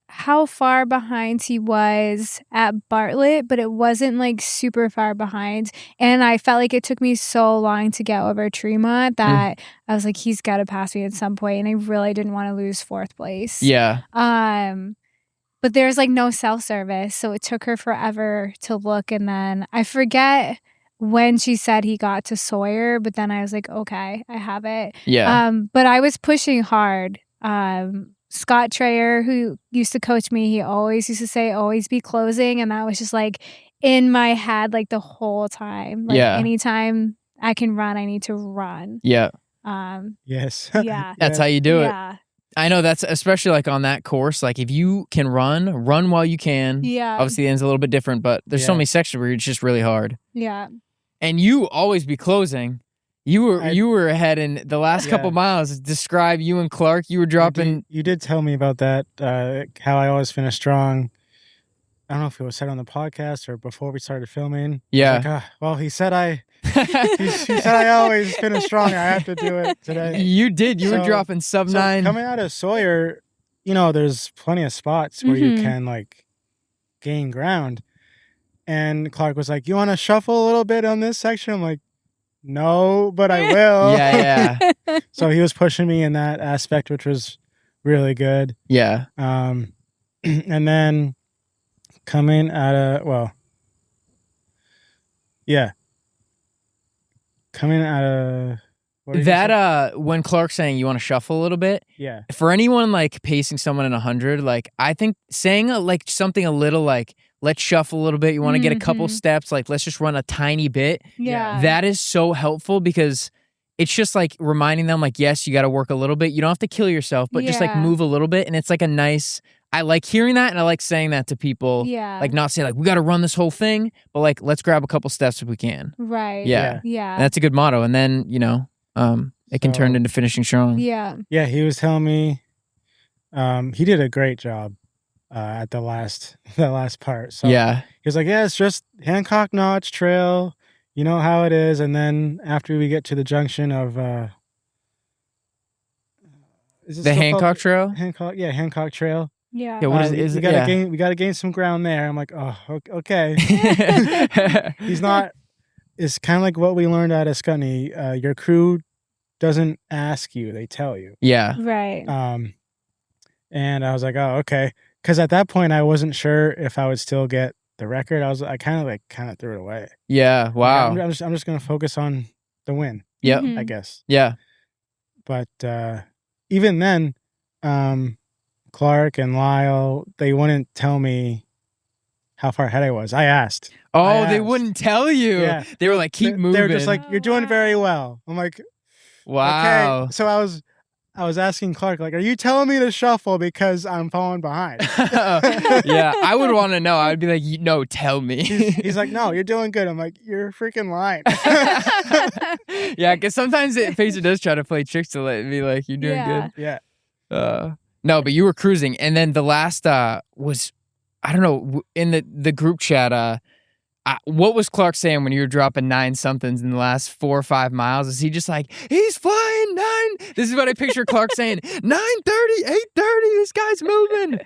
how far behind he was at Bartlett, but it wasn't like super far behind. And I felt like it took me so long to get over Tremont that I was like, he's got to pass me at some point. And I really didn't want to lose fourth place. Yeah. But there's like no cell service, so it took her forever to look. And then I forget when she said he got to Sawyer, but then I was like, okay, I have it. Yeah. But I was pushing hard. Scott Trayer, who used to coach me, he always used to say, always be closing. And that was just like in my head, like the whole time. Like anytime I can run, I need to run. Yeah. Yes. Yeah. That's how you do it. Yeah. I know, that's especially like on that course. Like if you can run while you can. Yeah. Obviously the end's a little bit different, but there's so many sections where it's just really hard. Yeah. And you always be closing. You were ahead in the last couple miles. Describe you and Clark. You were dropping. You did tell me about that. How I always finish strong. I don't know if it was said on the podcast or before we started filming. Yeah. Like, well, he said he said I always finish strong. I have to do it today. You did. You were dropping sub 9. Coming out of Sawyer, there's plenty of spots where you can like gain ground. And Clark was like, "You want to shuffle a little bit on this section?" I'm like, "No, but I will." Yeah. So he was pushing me in that aspect, which was really good. Yeah. And then coming out of coming out of that when Clark's saying you want to shuffle a little bit, yeah, for anyone like pacing someone in 100, like I think saying like something a little like let's shuffle a little bit, you want to get a couple steps, like let's just run a tiny bit. Yeah. That is so helpful because it's just like reminding them like, yes, you got to work a little bit. You don't have to kill yourself, but just like move a little bit. And it's like a nice, I like hearing that and I like saying that to people. Yeah. Like not say like, we got to run this whole thing, but like, let's grab a couple steps if we can. Right. Yeah. Yeah. And that's a good motto. And then, it can turn into finishing strong. Yeah. Yeah. He was telling me, he did a great job at that last part. So yeah. he was like, yeah, it's just Hancock Notch Trail. You know how it is. And then after we get to the junction of is the Hancock Trail? Hancock Trail. Yeah. Yeah, what is we it? We gotta gain some ground there. I'm like, oh, okay. He's not. It's kind of like what we learned out of Scutney. Your crew doesn't ask you; they tell you. Yeah. Right. And I was like, oh, okay. Because at that point, I wasn't sure if I would still get the record. I kind of threw it away. Yeah. Wow. Like, I'm just gonna focus on the win. Yeah. I guess. Yeah. But even then, Clark and Lyle, they wouldn't tell me how far ahead I was. I asked. They wouldn't tell you. Yeah. They were like, keep moving. They were just like, you're doing very well. I'm like, wow. Okay. So I was asking Clark, like, are you telling me to shuffle because I'm falling behind? Yeah, I would want to know. I would be like, no, tell me. He's like, no, you're doing good. I'm like, you're freaking lying. Yeah, because sometimes Pacer does try to play tricks to let me like, you're doing good. Yeah. No, but you were cruising. And then the last was, I don't know, in the group chat, what was Clark saying when you were dropping 9 somethings in the last 4 or 5 miles? Is he just like, he's flying 9? This is what I picture Clark saying, 9:30, 8:30, this guy's moving.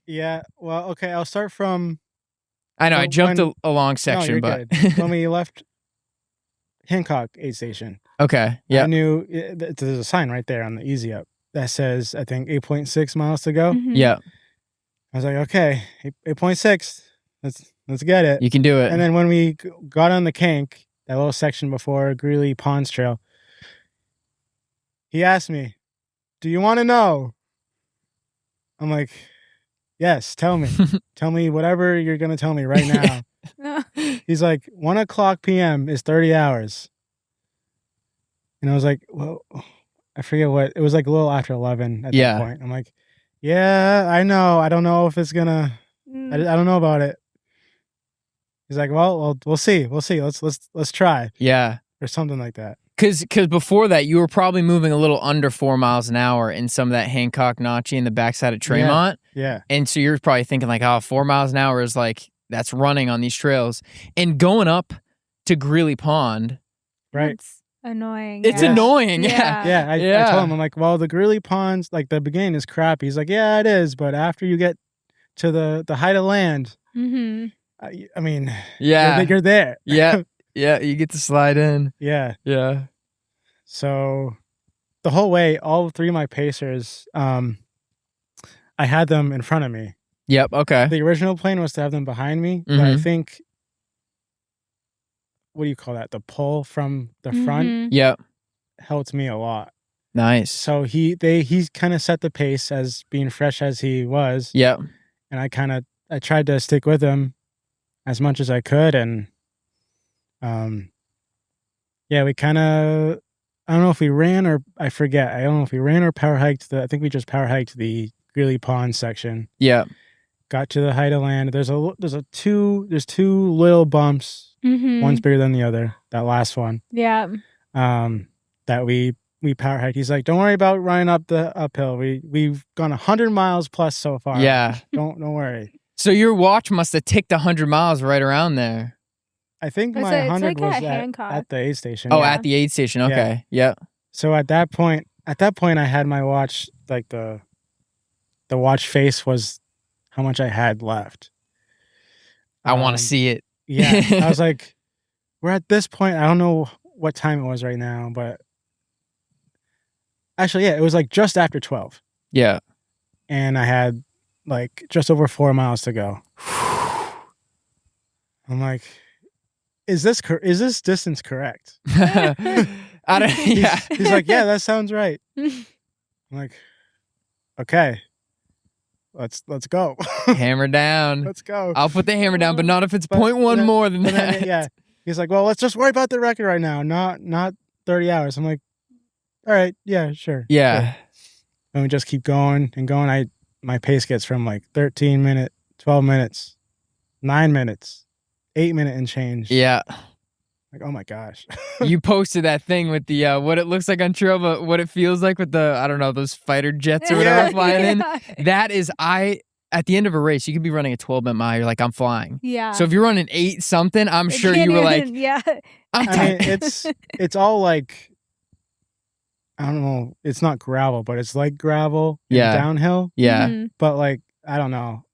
Yeah. Well, okay. I'll start from. I know, I jumped a long section, but good. When we left Hancock aid station. Okay. Yeah. I knew there's a sign right there on the Easy Up that says, I think, 8.6 miles to go. Mm-hmm. Yeah. I was like, okay, 8.6. Let's get it. You can do it. And then when we got on the Cank, that little section before Greeley Ponds Trail, he asked me, do you want to know? I'm like, yes, tell me. Tell me whatever you're going to tell me right now. He's like, 1:00 p.m. is 30 hours. And I was like, well, I forget what. It was like a little after 11 at that point. I'm like, yeah, I know. I don't know if it's going to, I don't know about it. He's like, well, we'll see. Let's try. Yeah. Or something like that. Because before that, you were probably moving a little under 4 miles an hour in some of that Hancock Notch in the backside of Tremont. Yeah. And so you're probably thinking like, 4 miles an hour is like, that's running on these trails. And going up to Greeley Pond. Right. That's annoying. It's annoying. Yeah. Yeah. I told him, I'm like, well, the Greeley Ponds, like the beginning is crappy. He's like, yeah, it is. But after you get to the height of land, I mean, you're there. Yeah. Yeah. You get to slide in. Yeah. Yeah. So the whole way, all 3 of my pacers, I had them in front of me. Yep. Okay. The original plan was to have them behind me. But I think, what do you call that? The pull from the front. Yep. Helped me a lot. Nice. So he kind of set the pace as being fresh as he was. Yep. And I tried to stick with him as much as I could. And we kind of, I don't know if we ran or I forget. I don't know if we ran or power hiked I think we just power hiked the Greeley Pond section. Yeah. Got to the height of land. There's two little bumps. One's bigger than the other. That last one. Yeah. That we power hiked. He's like, don't worry about running up the uphill. We've gone 100 miles plus so far. Yeah. Don't worry. So your watch must have ticked 100 miles right around there. I think my 100 was at the aid station. Oh, at the aid station. Okay. Yeah. So at that point, I had my watch, like the watch face was how much I had left. I want to see it. Yeah. I was like, we're at this point. I don't know what time it was right now, but actually, yeah, it was like just after 12. Yeah. and I had like just over 4 miles to go. I'm like, is this distance correct? I don't. Yeah. He's like, yeah, that sounds right. I'm like, okay, let's go. Hammer down. Let's go. I'll put the hammer down, but not if it's 0.1 more than that. Then, yeah. He's like, well, let's just worry about the record right now, not 30 hours. I'm like, all right, yeah, sure. Yeah. Sure. And we just keep going and going. My pace gets from like 13 minutes, 12 minutes, 9 minutes, 8 minute and change. Yeah. Like, oh my gosh. You posted that thing with the what it looks like on trail, but what it feels like with the, I don't know, those fighter jets or whatever flying in. That is, at the end of a race, you could be running a 12-minute mile. You're like, I'm flying. Yeah. So if you're running 8 something, I'm sure you were like, yeah. I'm I mean, it's all like, I don't know. It's not gravel, but it's like gravel and downhill. Yeah. Mm-hmm. But like, I don't know.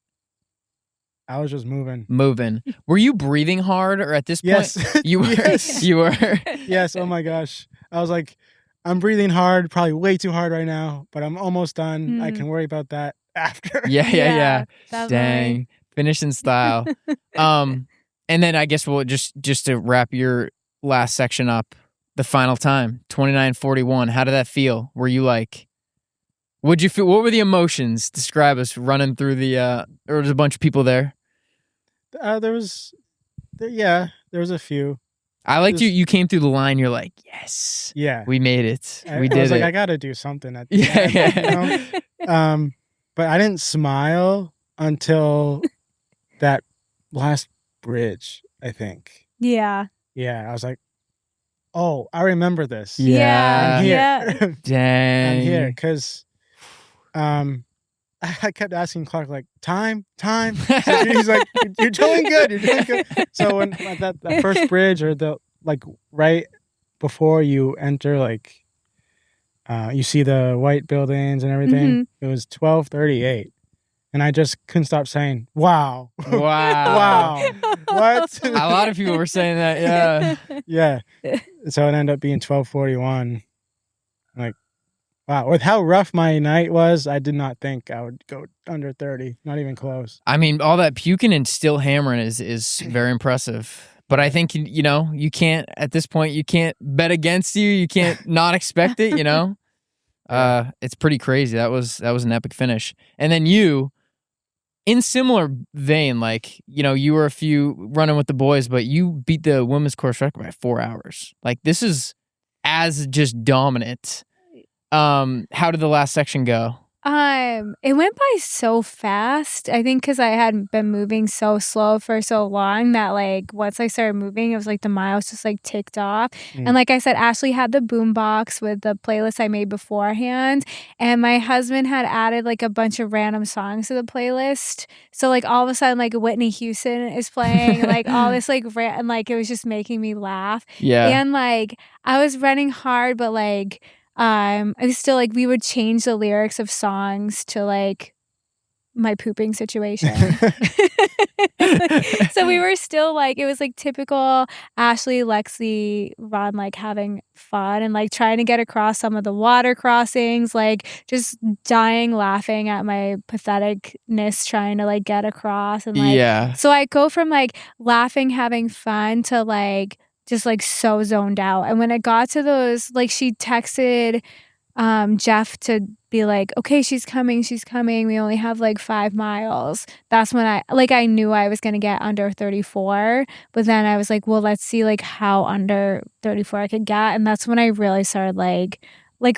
I was just moving. Were you breathing hard, or at this point? Yes. You were. Yes. You were. Yes. Oh my gosh. I was like, I'm breathing hard, probably way too hard right now, but I'm almost done. I can worry about that after. Yeah. Definitely. Dang. Finish in style. And then I guess we'll just to wrap your last section up, the final time, 29:41. How did that feel? Were you like, what'd you feel? What were the emotions? Describe us running through there was a bunch of people there. There was a few. I liked you came through the line. You're like, yes, yeah, we made it. We did I was like, it. I got to do something at the end, you know? But I didn't smile until that last bridge, I think. Yeah. Yeah, I was like, oh, I remember this. Yeah. I'm here. Yeah. Dang. I'm here because I kept asking Clark, like, time. So he's like, you're doing good. So when that first bridge, or the like right before you enter, like you see the white buildings and everything. It was 12:38, and I just couldn't stop saying, wow. Wow. What? A lot of people were saying that. Yeah. Yeah. So it ended up being 12:41. Like, wow. With how rough my night was, I did not think I would go under 30. Not even close. I mean, all that puking and still hammering is very impressive. But I think, you can't, at this point, you can't bet against you. You can't not expect it, It's pretty crazy. That was an epic finish. And then you, in similar vein, like, you were a few running with the boys, but you beat the women's course record by 4 hours. Like, this is as just dominant. How did the last section go? It went by so fast. I think because I had been moving so slow for so long that, like, once I started moving, it was like the miles just like ticked off. And like I said, Ashley had the boombox with the playlist I made beforehand, and my husband had added like a bunch of random songs to the playlist. So like all of a sudden, like Whitney Houston is playing, like all this like and like it was just making me laugh. Yeah. And like I was running hard, but like I was still like, we would change the lyrics of songs to like my pooping situation. So we were still like, it was like typical Ashley, Lexi run, like having fun and like trying to get across some of the water crossings, like just dying laughing at my patheticness trying to like get across. And like, so I go from like laughing, having fun to like just like so zoned out. And when it got to those, like she texted Jeff to be like, okay, she's coming. We only have like 5 miles. That's when I knew I was going to get under 34. But then I was like, well, let's see like how under 34 I could get. And that's when I really started like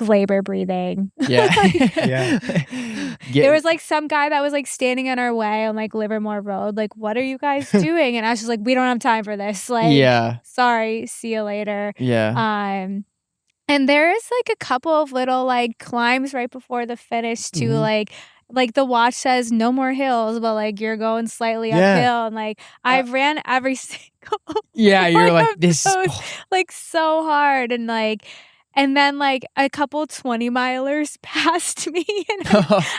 labor breathing. Yeah. Yeah. There was like some guy that was like standing in our way on like Livermore Road. Like, what are you guys doing? And I was just like, we don't have time for this. Like, sorry, see you later. Yeah. And there is like a couple of little like climbs right before the finish too. Like the watch says no more hills, but like you're going slightly uphill. And like I ran every single you're like this like so hard. And like And then like a couple 20-milers passed me. And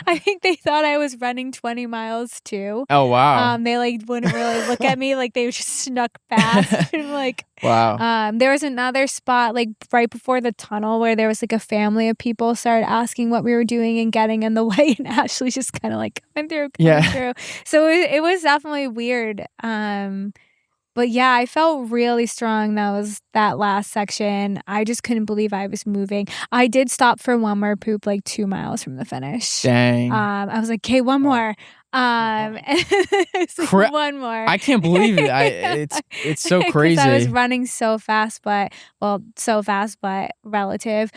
I think they thought I was running 20 miles too. Oh, wow. They like wouldn't really look at me, like they just snuck past. And like, wow. There was another spot like right before the tunnel where there was like a family of people started asking what we were doing and getting in the way, and Ashley's just kind of like coming through. So it was definitely weird. But yeah, I felt really strong. That last section. I just couldn't believe I was moving. I did stop for one more poop like 2 miles from the finish. Dang. I was like, okay, one more. It's like, one more. I can't believe it. It's so crazy. I was running so fast, but relative.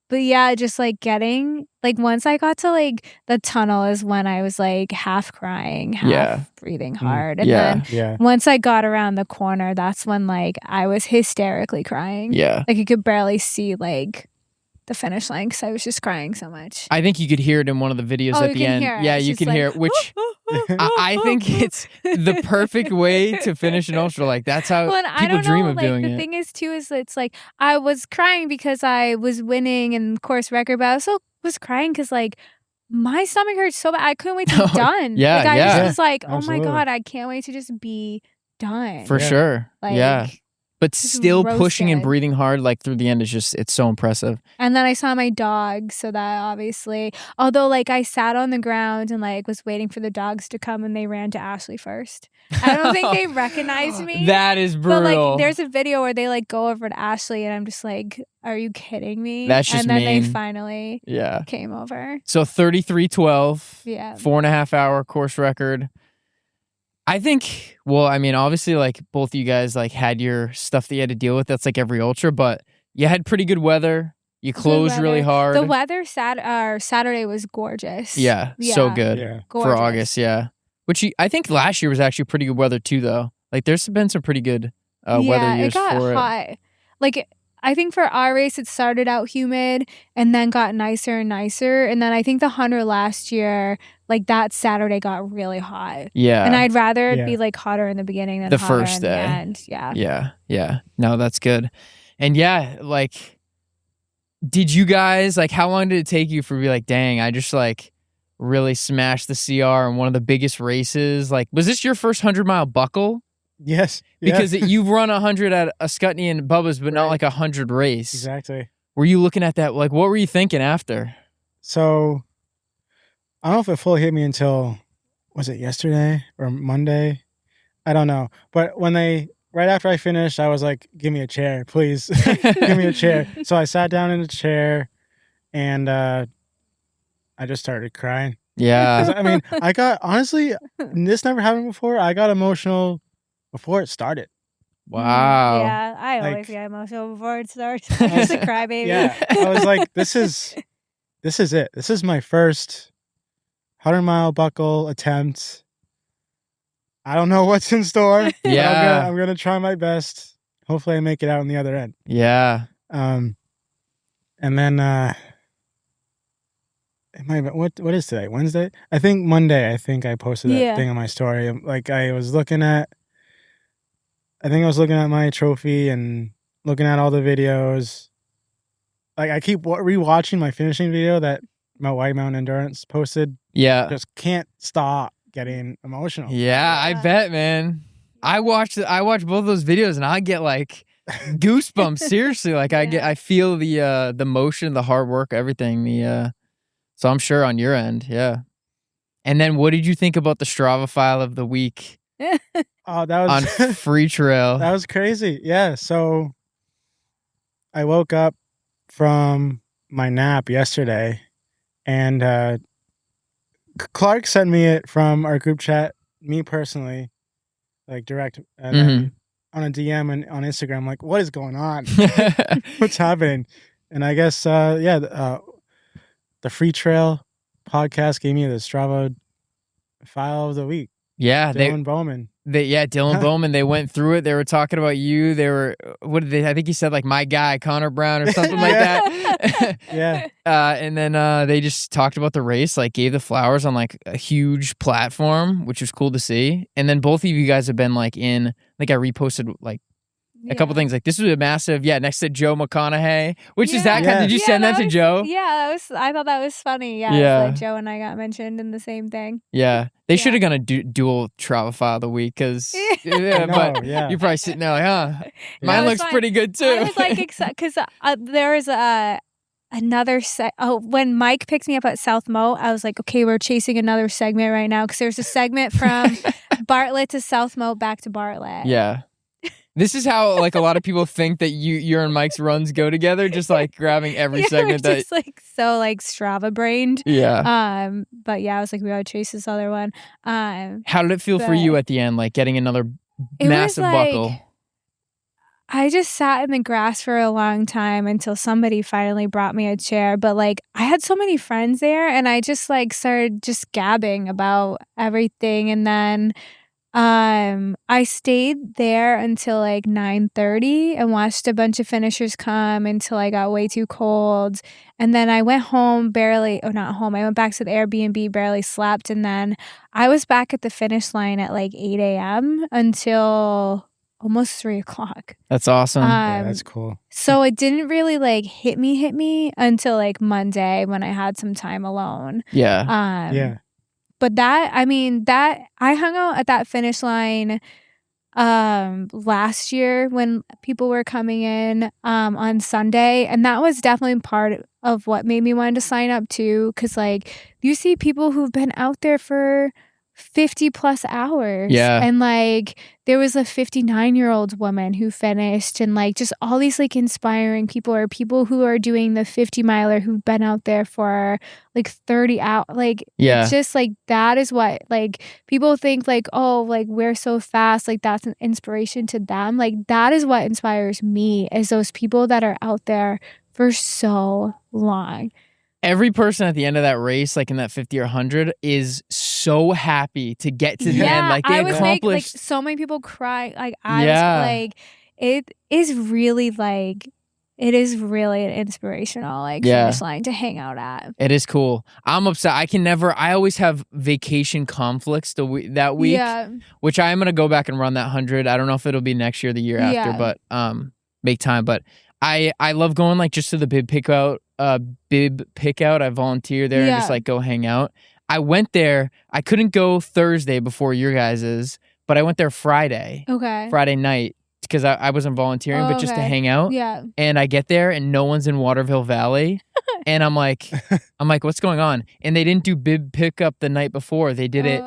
But yeah, just like getting like once I got to like the tunnel is when I was like half crying, half breathing hard. And then once I got around the corner, that's when like I was hysterically crying. Yeah. Like you could barely see like the finish line because I was just crying so much. I think you could hear it in one of the videos at the end. Yeah, you can hear it, which I think it's the perfect way to finish an ultra. Like that's how people dream of doing it. The thing is too is it's like I was crying because I was winning and course record, but I also was crying because like my stomach hurt so bad. I couldn't wait to be done. Like I just was like, oh my God, I can't wait to just be done. For sure. Like, but still pushing and breathing hard like through the end is just, it's so impressive. And then I saw my dog, so that obviously, although like I sat on the ground and like was waiting for the dogs to come and they ran to Ashley first. I don't think they recognized me. That is brutal. But like there's a video where they like go over to Ashley and I'm just like, are you kidding me? That's just And then mean. they finally came over. So 33:12, 4.5 hour course record. I think, well, I mean, obviously, like, both of you guys, like, had your stuff that you had to deal with. That's, like, every ultra. But you had pretty good weather. You closed really hard. The weather Saturday was gorgeous. Yeah, so good for August, Which I think last year was actually pretty good weather, too, though. Like, there's been some pretty good weather years for it. Yeah, it got hot. Like, I think for our race, it started out humid and then got nicer and nicer. And then I think the 100 last year, like that Saturday got really hot. Yeah. And I'd rather it be like hotter in the beginning than the hotter first day. In the end. Yeah. Yeah. No, that's good. And yeah, like, did you guys, like, how long did it take you for be like, dang, I just like really smashed the CR in one of the biggest races? Like, was this your first 100-mile buckle? Yes. Because you've run 100 at a Scutney and Bubba's, but not like 100 race. Exactly. Were you looking at that? Like, what were you thinking after? So, I don't know if it fully hit me until, was it yesterday or Monday? I don't know. But right after I finished, I was like, give me a chair, please. Give me a chair. So I sat down in a chair and I just started crying. Yeah. I mean, I got, honestly, this never happened before. I got emotional before it started. Wow. Yeah, I always get emotional before it starts. I'm just a crybaby. Yeah, I was like, this is it. This is my first 100-mile buckle attempt. I don't know what's in store. Yeah. I'm gonna try my best. Hopefully I make it out on the other end. Yeah. And then it might have been, what is today? Wednesday? I think Monday, I posted that thing on my story. Like I was looking at my trophy and looking at all the videos. Like I keep rewatching my finishing video that my White Mountain Endurance posted. Yeah. Just can't stop getting emotional. Yeah, I bet, man. I watched both those videos and I get like goosebumps. Seriously, like I feel the motion, the hard work, everything. So I'm sure on your end, yeah. And then what did you think about the Strava file of the week? Oh, that was on Freetrail. That was crazy. Yeah. So I woke up from my nap yesterday and Clark sent me it from our group chat, me personally, like direct on a DM and on Instagram. I'm like, what is going on? What's happening? And I guess the Freetrail podcast gave me the Strava file of the week. Yeah, Bowman. Dylan Bowman. They went through it. They were talking about you. They were, what did they? I think he said like my guy Conor Brown or something like that. Yeah. And then they just talked about the race, like gave the flowers on like a huge platform, which was cool to see. And then both of you guys have been like in. I think I reposted like a couple things like this was a massive, next to Joe McConaughey, which is that did you Yeah, send that to Joe? Yeah, I thought that was funny. Yeah, it was like Joe and I got mentioned in the same thing. Yeah, they should have gone a dual Strava File of the week because you're probably sitting there like, huh, mine looks pretty good too. I was like, because there was another when Mike picked me up at South Moat, I was like, okay, we're chasing another segment right now because there's a segment from Bartlett to South Moat back to Bartlett. Yeah. This is how like a lot of people think that your and Mike's runs go together, just like grabbing every segment just like so like Strava brained. Yeah. But yeah, I was like, we gotta chase this other one. How did it feel for you at the end, like getting another massive buckle? I just sat in the grass for a long time until somebody finally brought me a chair. But like I had so many friends there and I just like started just gabbing about everything. And then I stayed there until like 9:30 and watched a bunch of finishers come until I got way too cold. And then I went home not home. I went back to the Airbnb, barely slept. And then I was back at the finish line at like 8 a.m. until almost 3 o'clock. That's awesome. Yeah, that's cool. So it didn't really like hit me until like Monday when I had some time alone. Yeah. But I hung out at that finish line last year when people were coming in on Sunday, and that was definitely part of what made me want to sign up too, because like you see people who've been out there for 50 plus hours. Yeah. And like there was a 59-year-old woman who finished, and like just all these like inspiring people, or people who are doing the 50 miler who've been out there for like 30 hours. Like it's just like that is what like people think like, oh, like we're so fast, like that's an inspiration to them. Like that is what inspires me, is those people that are out there for so long. Every person at the end of that race, like in that 50 or 100, is so happy to get to the end. Like they accomplished. So many people cry. Like I was like, it is really an inspirational like finish line to hang out at. It is cool. I'm upset. I always have vacation conflicts that week, which I am going to go back and run that 100. I don't know if it'll be next year or the year after, but make time. But I love going like just to the bib pick out. I volunteer there and just like go hang out. I went there. I couldn't go Thursday before your guys's, but I went there Friday night because I wasn't volunteering, but just to hang out. Yeah. And I get there and no one's in Waterville Valley. And I'm like, what's going on? And they didn't do bib pickup the night before. They did it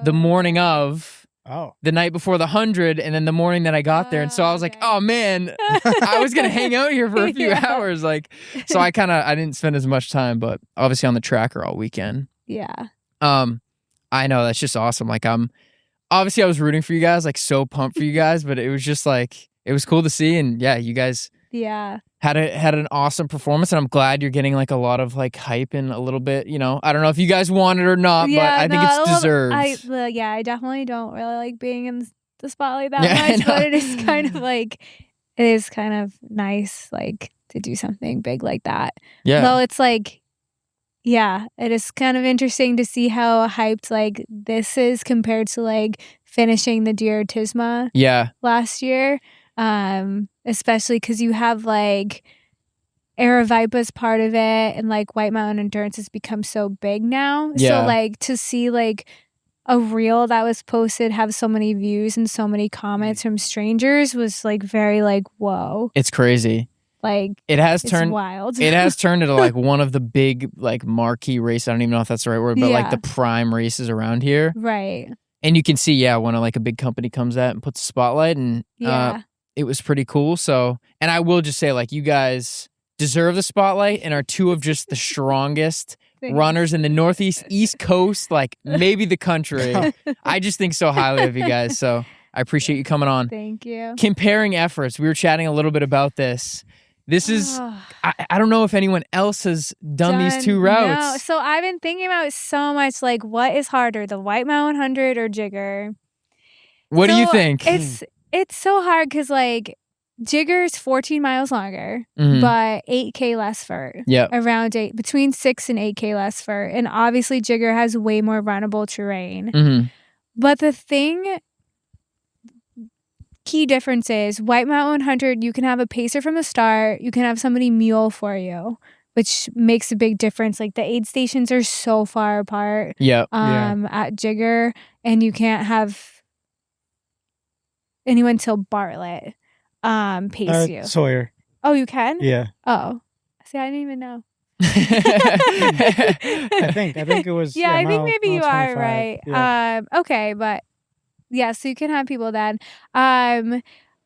the morning of. The night before the 100, and then the morning that I got there, and so I was like, "Oh man, I was gonna hang out here for a few hours." Like, so I didn't spend as much time, but obviously on the tracker all weekend. Yeah. I know that's just awesome. Like, I was rooting for you guys, like so pumped for you guys, but it was just like it was cool to see, and you guys. Had an awesome performance, and I'm glad you're getting like a lot of like hype and a little bit, I don't know if you guys want it or not, but I think it's deserved. I definitely don't really like being in the spotlight that much, but it is kind of nice like to do something big like that. Yeah. Though it's like, it is kind of interesting to see how hyped like this is compared to like finishing the Giro Tisma last year. Especially because you have like Aravaipa's part of it, and like White Mountain Endurance has become so big now. So like to see like a reel that was posted have so many views and so many comments from strangers was like very like, whoa. It's crazy. Like it's wild. It has turned into like one of the big like marquee races. I don't even know if that's the right word, but like the prime races around here. Right. And you can see, when like a big company comes out and puts a spotlight, and it was pretty cool. So, and I will just say, like, you guys deserve the spotlight and are two of just the strongest runners in the Northeast, East Coast, like maybe the country. I just think so highly of you guys. So I appreciate you coming on. Thank you. Comparing efforts. We were chatting a little bit about this. This is, I don't know if anyone else has done these two routes. No. So I've been thinking about it so much, like, what is harder, the White Mountain 100 or Jigger? What do you think? It's so hard because, like, Jigger's 14 miles longer, but 8K less vert. Yeah. Between 6 and 8K less vert. And obviously, Jigger has way more runnable terrain. But the thing, key differences. White Mountain 100, you can have a pacer from the start. You can have somebody mule for you, which makes a big difference. Like the aid stations are so far apart. At Jigger, and you can't have anyone till Bartlett pace you. Sawyer. Oh, you can? Yeah. Oh, see, I didn't even know. I think it was. Yeah, I think maybe you are 25. right. Yeah. Okay, but yeah, so you can have people then.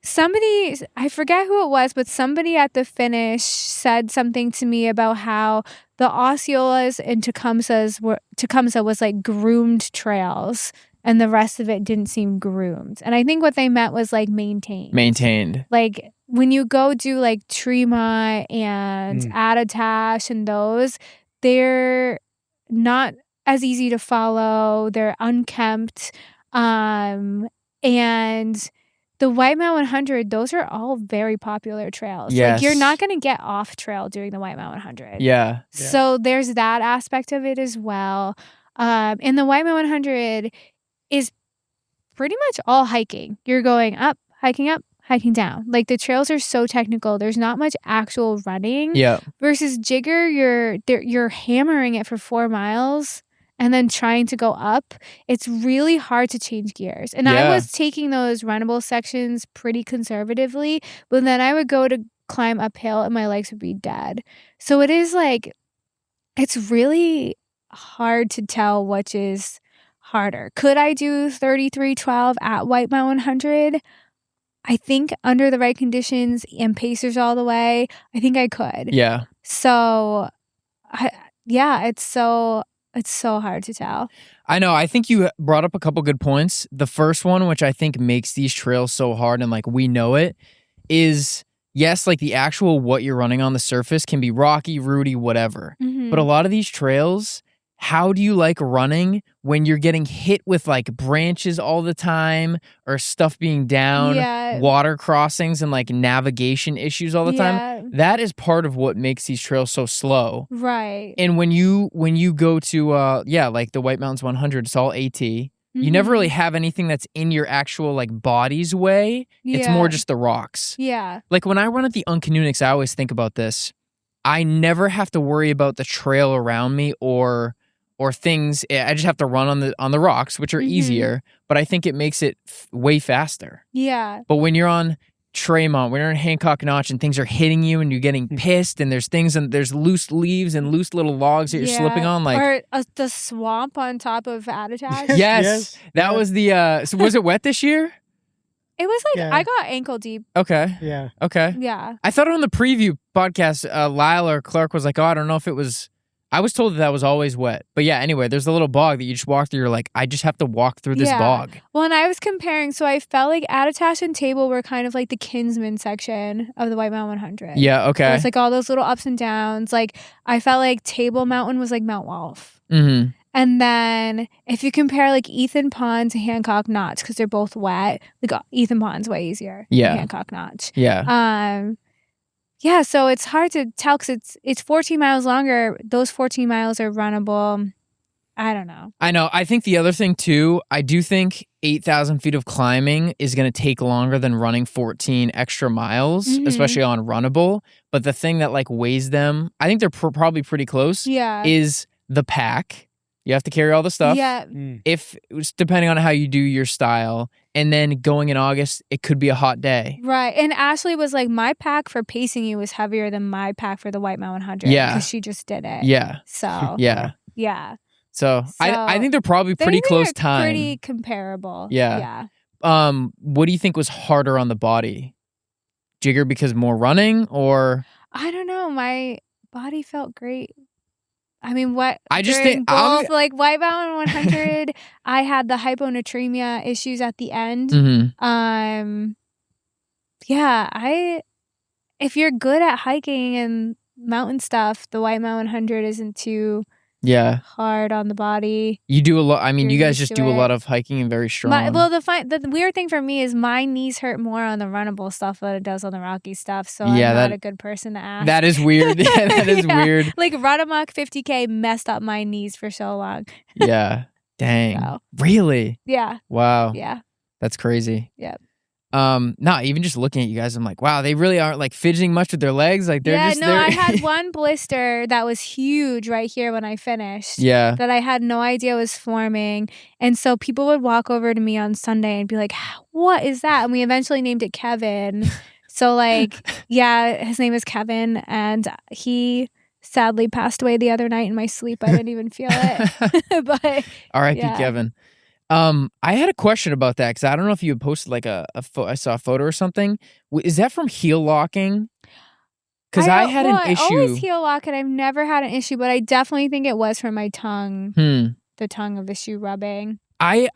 Somebody, I forget who it was, but somebody at the finish said something to me about how the Osceolas and Tecumseh was like groomed trails, and the rest of it didn't seem groomed. And I think what they meant was like maintained. Like when you go do like Tremont and Attitash and those, they're not as easy to follow. They're unkempt. And the White Mountain 100, those are all very popular trails. Yes. Like you're not going to get off trail doing the White Mountain 100. Yeah. So there's that aspect of it as well. And the White Mountain 100 is pretty much all hiking. You're going up, hiking down. Like the trails are so technical. There's not much actual running. Yeah. Versus Jigger, you're hammering it for 4 miles and then trying to go up. It's really hard to change gears. And I was taking those runnable sections pretty conservatively, but then I would go to climb uphill and my legs would be dead. So it is like, it's really hard to tell which is harder. Could I do 33:12 at White Mountain 100? I think under the right conditions and pacers all the way, I think I could. Yeah. So, it's so hard to tell. I know. I think you brought up a couple good points. The first one, which I think makes these trails so hard and like we know it, is yes, like the actual what you're running on the surface can be rocky, rooty, whatever. Mm-hmm. But a lot of these trails, how do you like running when you're getting hit with like branches all the time or stuff being down, water crossings and like navigation issues all the time? That is part of what makes these trails so slow. Right. And when you go to like the White Mountains 100, it's all AT. You never really have anything that's in your actual like body's way. It's more just the rocks. Yeah. Like when I run at the Uncanunics, I always think about this. I never have to worry about the trail around me or things. I just have to run on the rocks, which are easier, but I think it makes it way faster. Yeah. But when you're on Tremont, when you're in Hancock Notch and things are hitting you and you're getting pissed and there's things and there's loose leaves and loose little logs that you're slipping on, like or the swamp on top of Attitash. Yes. That was the so was it wet this year? It was like I got ankle deep. Okay. Yeah. Okay. Yeah. I thought on the preview podcast, Lyle or Clark was like, "Oh, I don't know if it was." I was told that was always wet. But yeah, anyway, there's a little bog that you just walk through. You're like, I just have to walk through this bog. Well, and I was comparing, so I felt like Attitash and Table were kind of like the Kinsman section of the White Mountain 100. Yeah, okay. It's like all those little ups and downs. Like I felt like Table Mountain was like Mount Wolf. Mm-hmm. And then if you compare like Ethan Pond to Hancock Notch, because they're both wet, like Ethan Pond's way easier than Hancock Notch. Yeah. Yeah, so it's hard to tell because it's 14 miles longer. Those 14 miles are runnable. I don't know. I know. I think the other thing too, I do think 8,000 feet of climbing is going to take longer than running 14 extra miles, especially on runnable. But the thing that like weighs them, I think they're probably pretty close, is the pack. You have to carry all the stuff. Yeah. If depending on how you do your style. And then going in August, it could be a hot day. Right. And Ashley was like, my pack for pacing you was heavier than my pack for the White Mountain 100. Yeah. Because she just did it. Yeah. So. Yeah. Yeah. So I think they're probably pretty close time. Pretty comparable. Yeah. What do you think was harder on the body? Jigger because more running or? I don't know. My body felt great. I mean, what? I just think both, like White Mountain 100, I had the hyponatremia issues at the end. If you're good at hiking and mountain stuff, the White Mountain 100 isn't too hard on the body. You do a lot. I mean, you guys just do a lot of hiking and very strong. The weird thing for me is my knees hurt more on the runnable stuff than it does on the rocky stuff. So I'm not a good person to ask. That is weird. Yeah, that is weird. Like Run Amok 50K messed up my knees for so long. Yeah. Dang. So. Really? Yeah. Wow. Yeah. That's crazy. Yeah. Not even just looking at you guys, I'm like, wow, they really aren't like fidgeting much with their legs. Like they're just. I had one blister that was huge right here when I finished. Yeah. That I had no idea was forming, and so people would walk over to me on Sunday and be like, "What is that?" And we eventually named it Kevin. So like, yeah, his name is Kevin, and he sadly passed away the other night in my sleep. I didn't even feel it. But R.I.P. Kevin. I had a question about that because I don't know if you had posted like I saw a photo or something. Is that from heel locking? Because I had an issue. I always heel lock and I've never had an issue, but I definitely think it was from my tongue. The tongue of the shoe rubbing. I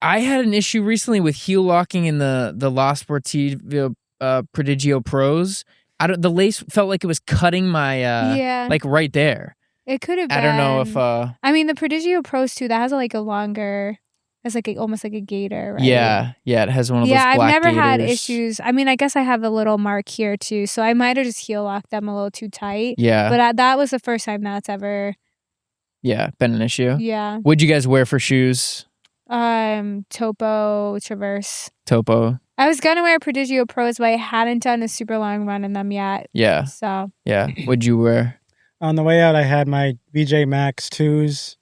had an issue recently with heel locking in the La Sportiva Prodigio Pros. The lace felt like it was cutting my like right there. It could have been. I don't know if I mean the Prodigio Pros too, that has like a longer, it's like almost like a gaiter, right? Yeah, it has one of those black black I've never had gaiters. issues. I mean, I guess I have a little mark here too, so I might have just heel locked them a little too tight. Yeah. But that was the first time that's ever been an issue. Yeah. What'd you guys wear for shoes? Topo Traverse. Topo. I was gonna wear Prodigio Pros, but I hadn't done a super long run in them yet. Yeah. So. Yeah. What'd you wear? On the way out, I had my BJ Max 2s.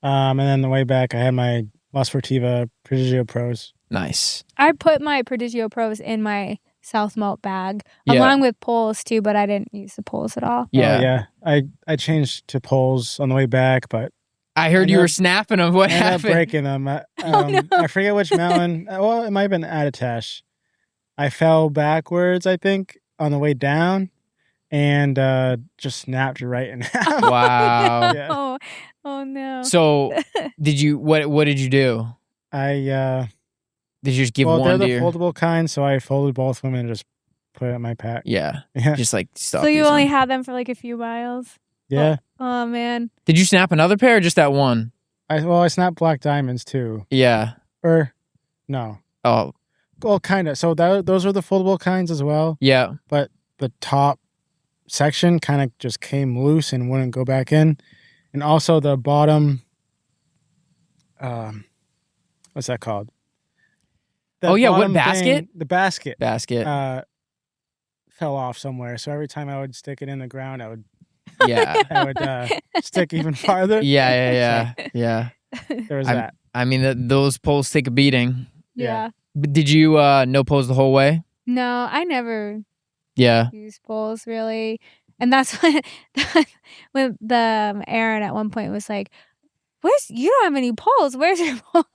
And then the way back, I had my La Sportiva Prodigio Pros. Nice. I put my Prodigio Pros in my South Moat bag, along with poles too, but I didn't use the poles at all. Yeah. I changed to poles on the way back, but I heard you were snapping them. What happened? I ended up breaking them. I forget which mountain. Well, it might have been Attitash. I fell backwards, I think, on the way down, and just snapped right in half. Wow. Yeah. Oh no. So, did you? What did you do? Did you just give one? They're the foldable kind, so I folded both of them and just put it in my pack. Yeah. Just like stop. So you only had them for like a few miles. Yeah. Oh man. Did you snap another pair or just that one? I snapped black diamonds too. Yeah. Or no. Oh. Well, kind of. So those were the foldable kinds as well. Yeah. But the top section kind of just came loose and wouldn't go back in. And also the bottom, what's that called? What basket? The basket. Fell off somewhere. So every time I would stick it in the ground, I would stick even farther. Yeah. There was that. I mean, those poles take a beating. Yeah. But did you no poles the whole way? No, I never. Yeah. Use poles really, and that's when the Aaron at one point was like, you don't have any poles. Where's your poles?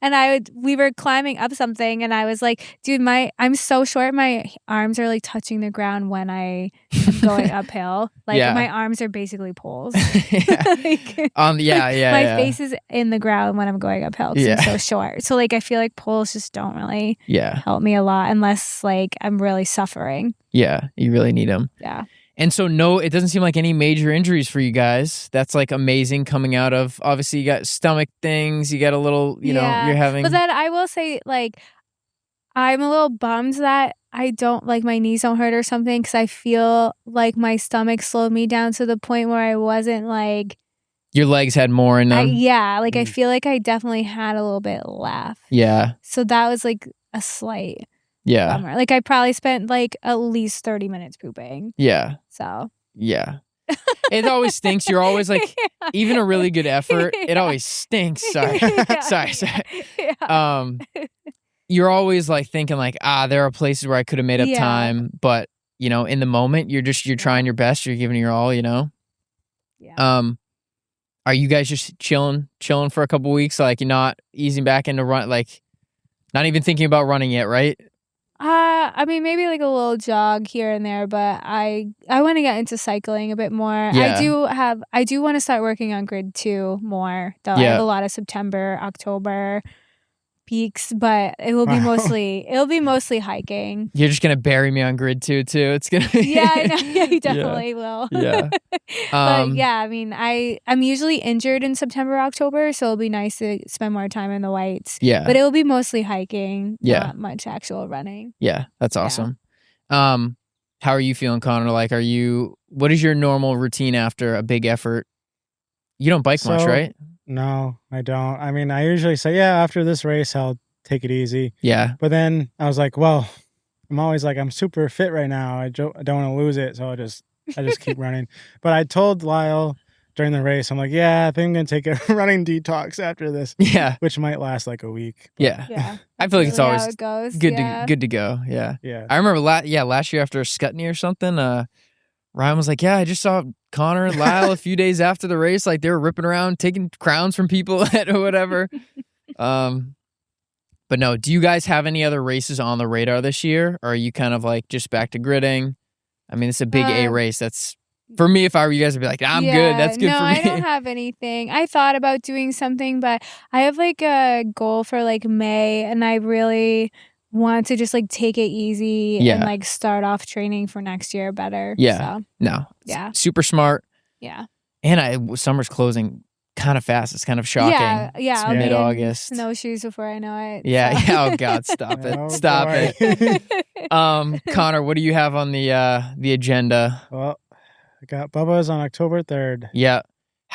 And we were climbing up something and I was like, dude, I'm so short. My arms are like touching the ground when I am going uphill. Like my arms are basically poles. My face is in the ground when I'm going uphill because I'm so short. So like, I feel like poles just don't really help me a lot unless like I'm really suffering. Yeah. You really need them. Yeah. And so, no, it doesn't seem like any major injuries for you guys. That's like amazing coming out of, obviously, you got stomach things, you got a little, you know, you're having. But then I will say, like, I'm a little bummed that I don't, like, my knees don't hurt or something because I feel like my stomach slowed me down to the point where I wasn't, like. Your legs had more in them? I feel like I definitely had a little bit left. Yeah. So that was, like, a slight. Yeah. Bummer. Like I probably spent like at least 30 minutes pooping. Yeah. So. Yeah. It always stinks. You're always like, even a really good effort, it always stinks. Sorry. Sorry. Yeah. You're always like thinking like, there are places where I could have made up time, but you know, in the moment, you're trying your best. You're giving your all, you know? Yeah. Are you guys just chilling for a couple weeks? Like you're not easing back into run, like not even thinking about running yet, right? I mean, maybe like a little jog here and there, but I want to get into cycling a bit more. Yeah. I do want to start working on Grid 2 more, though. I have a lot of September, October peaks, but it will be mostly hiking. You're just gonna bury me on Grid 2 too. It's gonna be I know. Yeah, you definitely will. Yeah. But yeah, I mean, I'm usually injured in September, October, so it'll be nice to spend more time in the whites. Yeah. But it will be mostly hiking, not much actual running. Yeah, that's awesome. How are you feeling, Conor? Like, what is your normal routine after a big effort? You don't bike much, right? No, I don't. I mean, I usually say, after this race, I'll take it easy. Yeah. But then I was like, well, I'm always like, I'm super fit right now. I don't want to lose it. So I just keep running. But I told Lyle during the race, I'm like, yeah, I think I'm going to take a running detox after this. Yeah. Which might last like a week. Yeah. I feel like it's always it goes. good to go. Yeah. Yeah. I remember last year after Scutney or something, Ryan was like, yeah, I just saw Conor and Lyle a few days after the race. Like they were ripping around, taking crowns from people or whatever. But no, do you guys have any other races on the radar this year? Or are you kind of like just back to gridding? I mean, it's a big A race. That's for me. If I were you guys, I'd be like, I'm good. That's good for me. No, I don't have anything. I thought about doing something, but I have like a goal for like May, and I really want to just like take it easy and like start off training for next year better. Yeah. So, no. Yeah. Super smart. Yeah. And summer's closing kind of fast. It's kind of shocking. Yeah. It's mid-August. Snowshoes before I know it. Yeah. So. Oh God, stop it. Oh, Stop boy. it. Conor, what do you have on the agenda? Well, I got Bubba's on October 3rd. Yeah.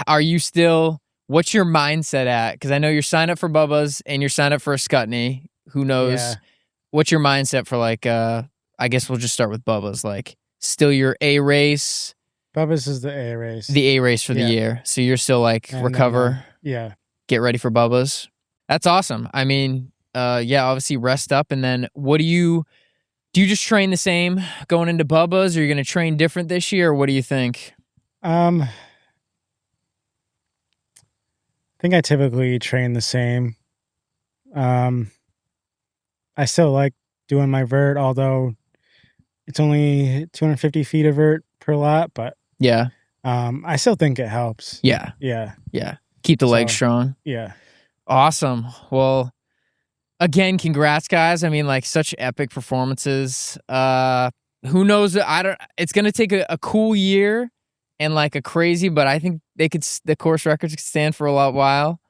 Are you still, what's your mindset at? Because I know you're signed up for Bubba's and you're signed up for a Scutney. Who knows? Yeah. What's your mindset for like, I guess we'll just start with Bubba's. Like, still your A race? Bubba's is the A race. The A race for the year. So you're still like, And recover? Yeah. Get ready for Bubba's? That's awesome. I mean, obviously rest up. And then what do you just train the same going into Bubba's? Or are you going to train different this year? Or what do you think? I think I typically train the same. I still like doing my vert, although it's only 250 feet of vert per lap, but yeah, I still think it helps. Yeah. Keep the legs strong. Yeah. Awesome. Well, again, congrats, guys. I mean, like such epic performances. Who knows? It's gonna take a cool year and like a crazy, but I think the course records could stand for a while.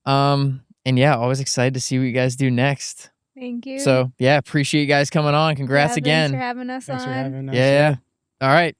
And yeah, always excited to see what you guys do next. Thank you. So yeah, appreciate you guys coming on. Congrats again. Thanks for having us Thanks on. for having us. Yeah. All right.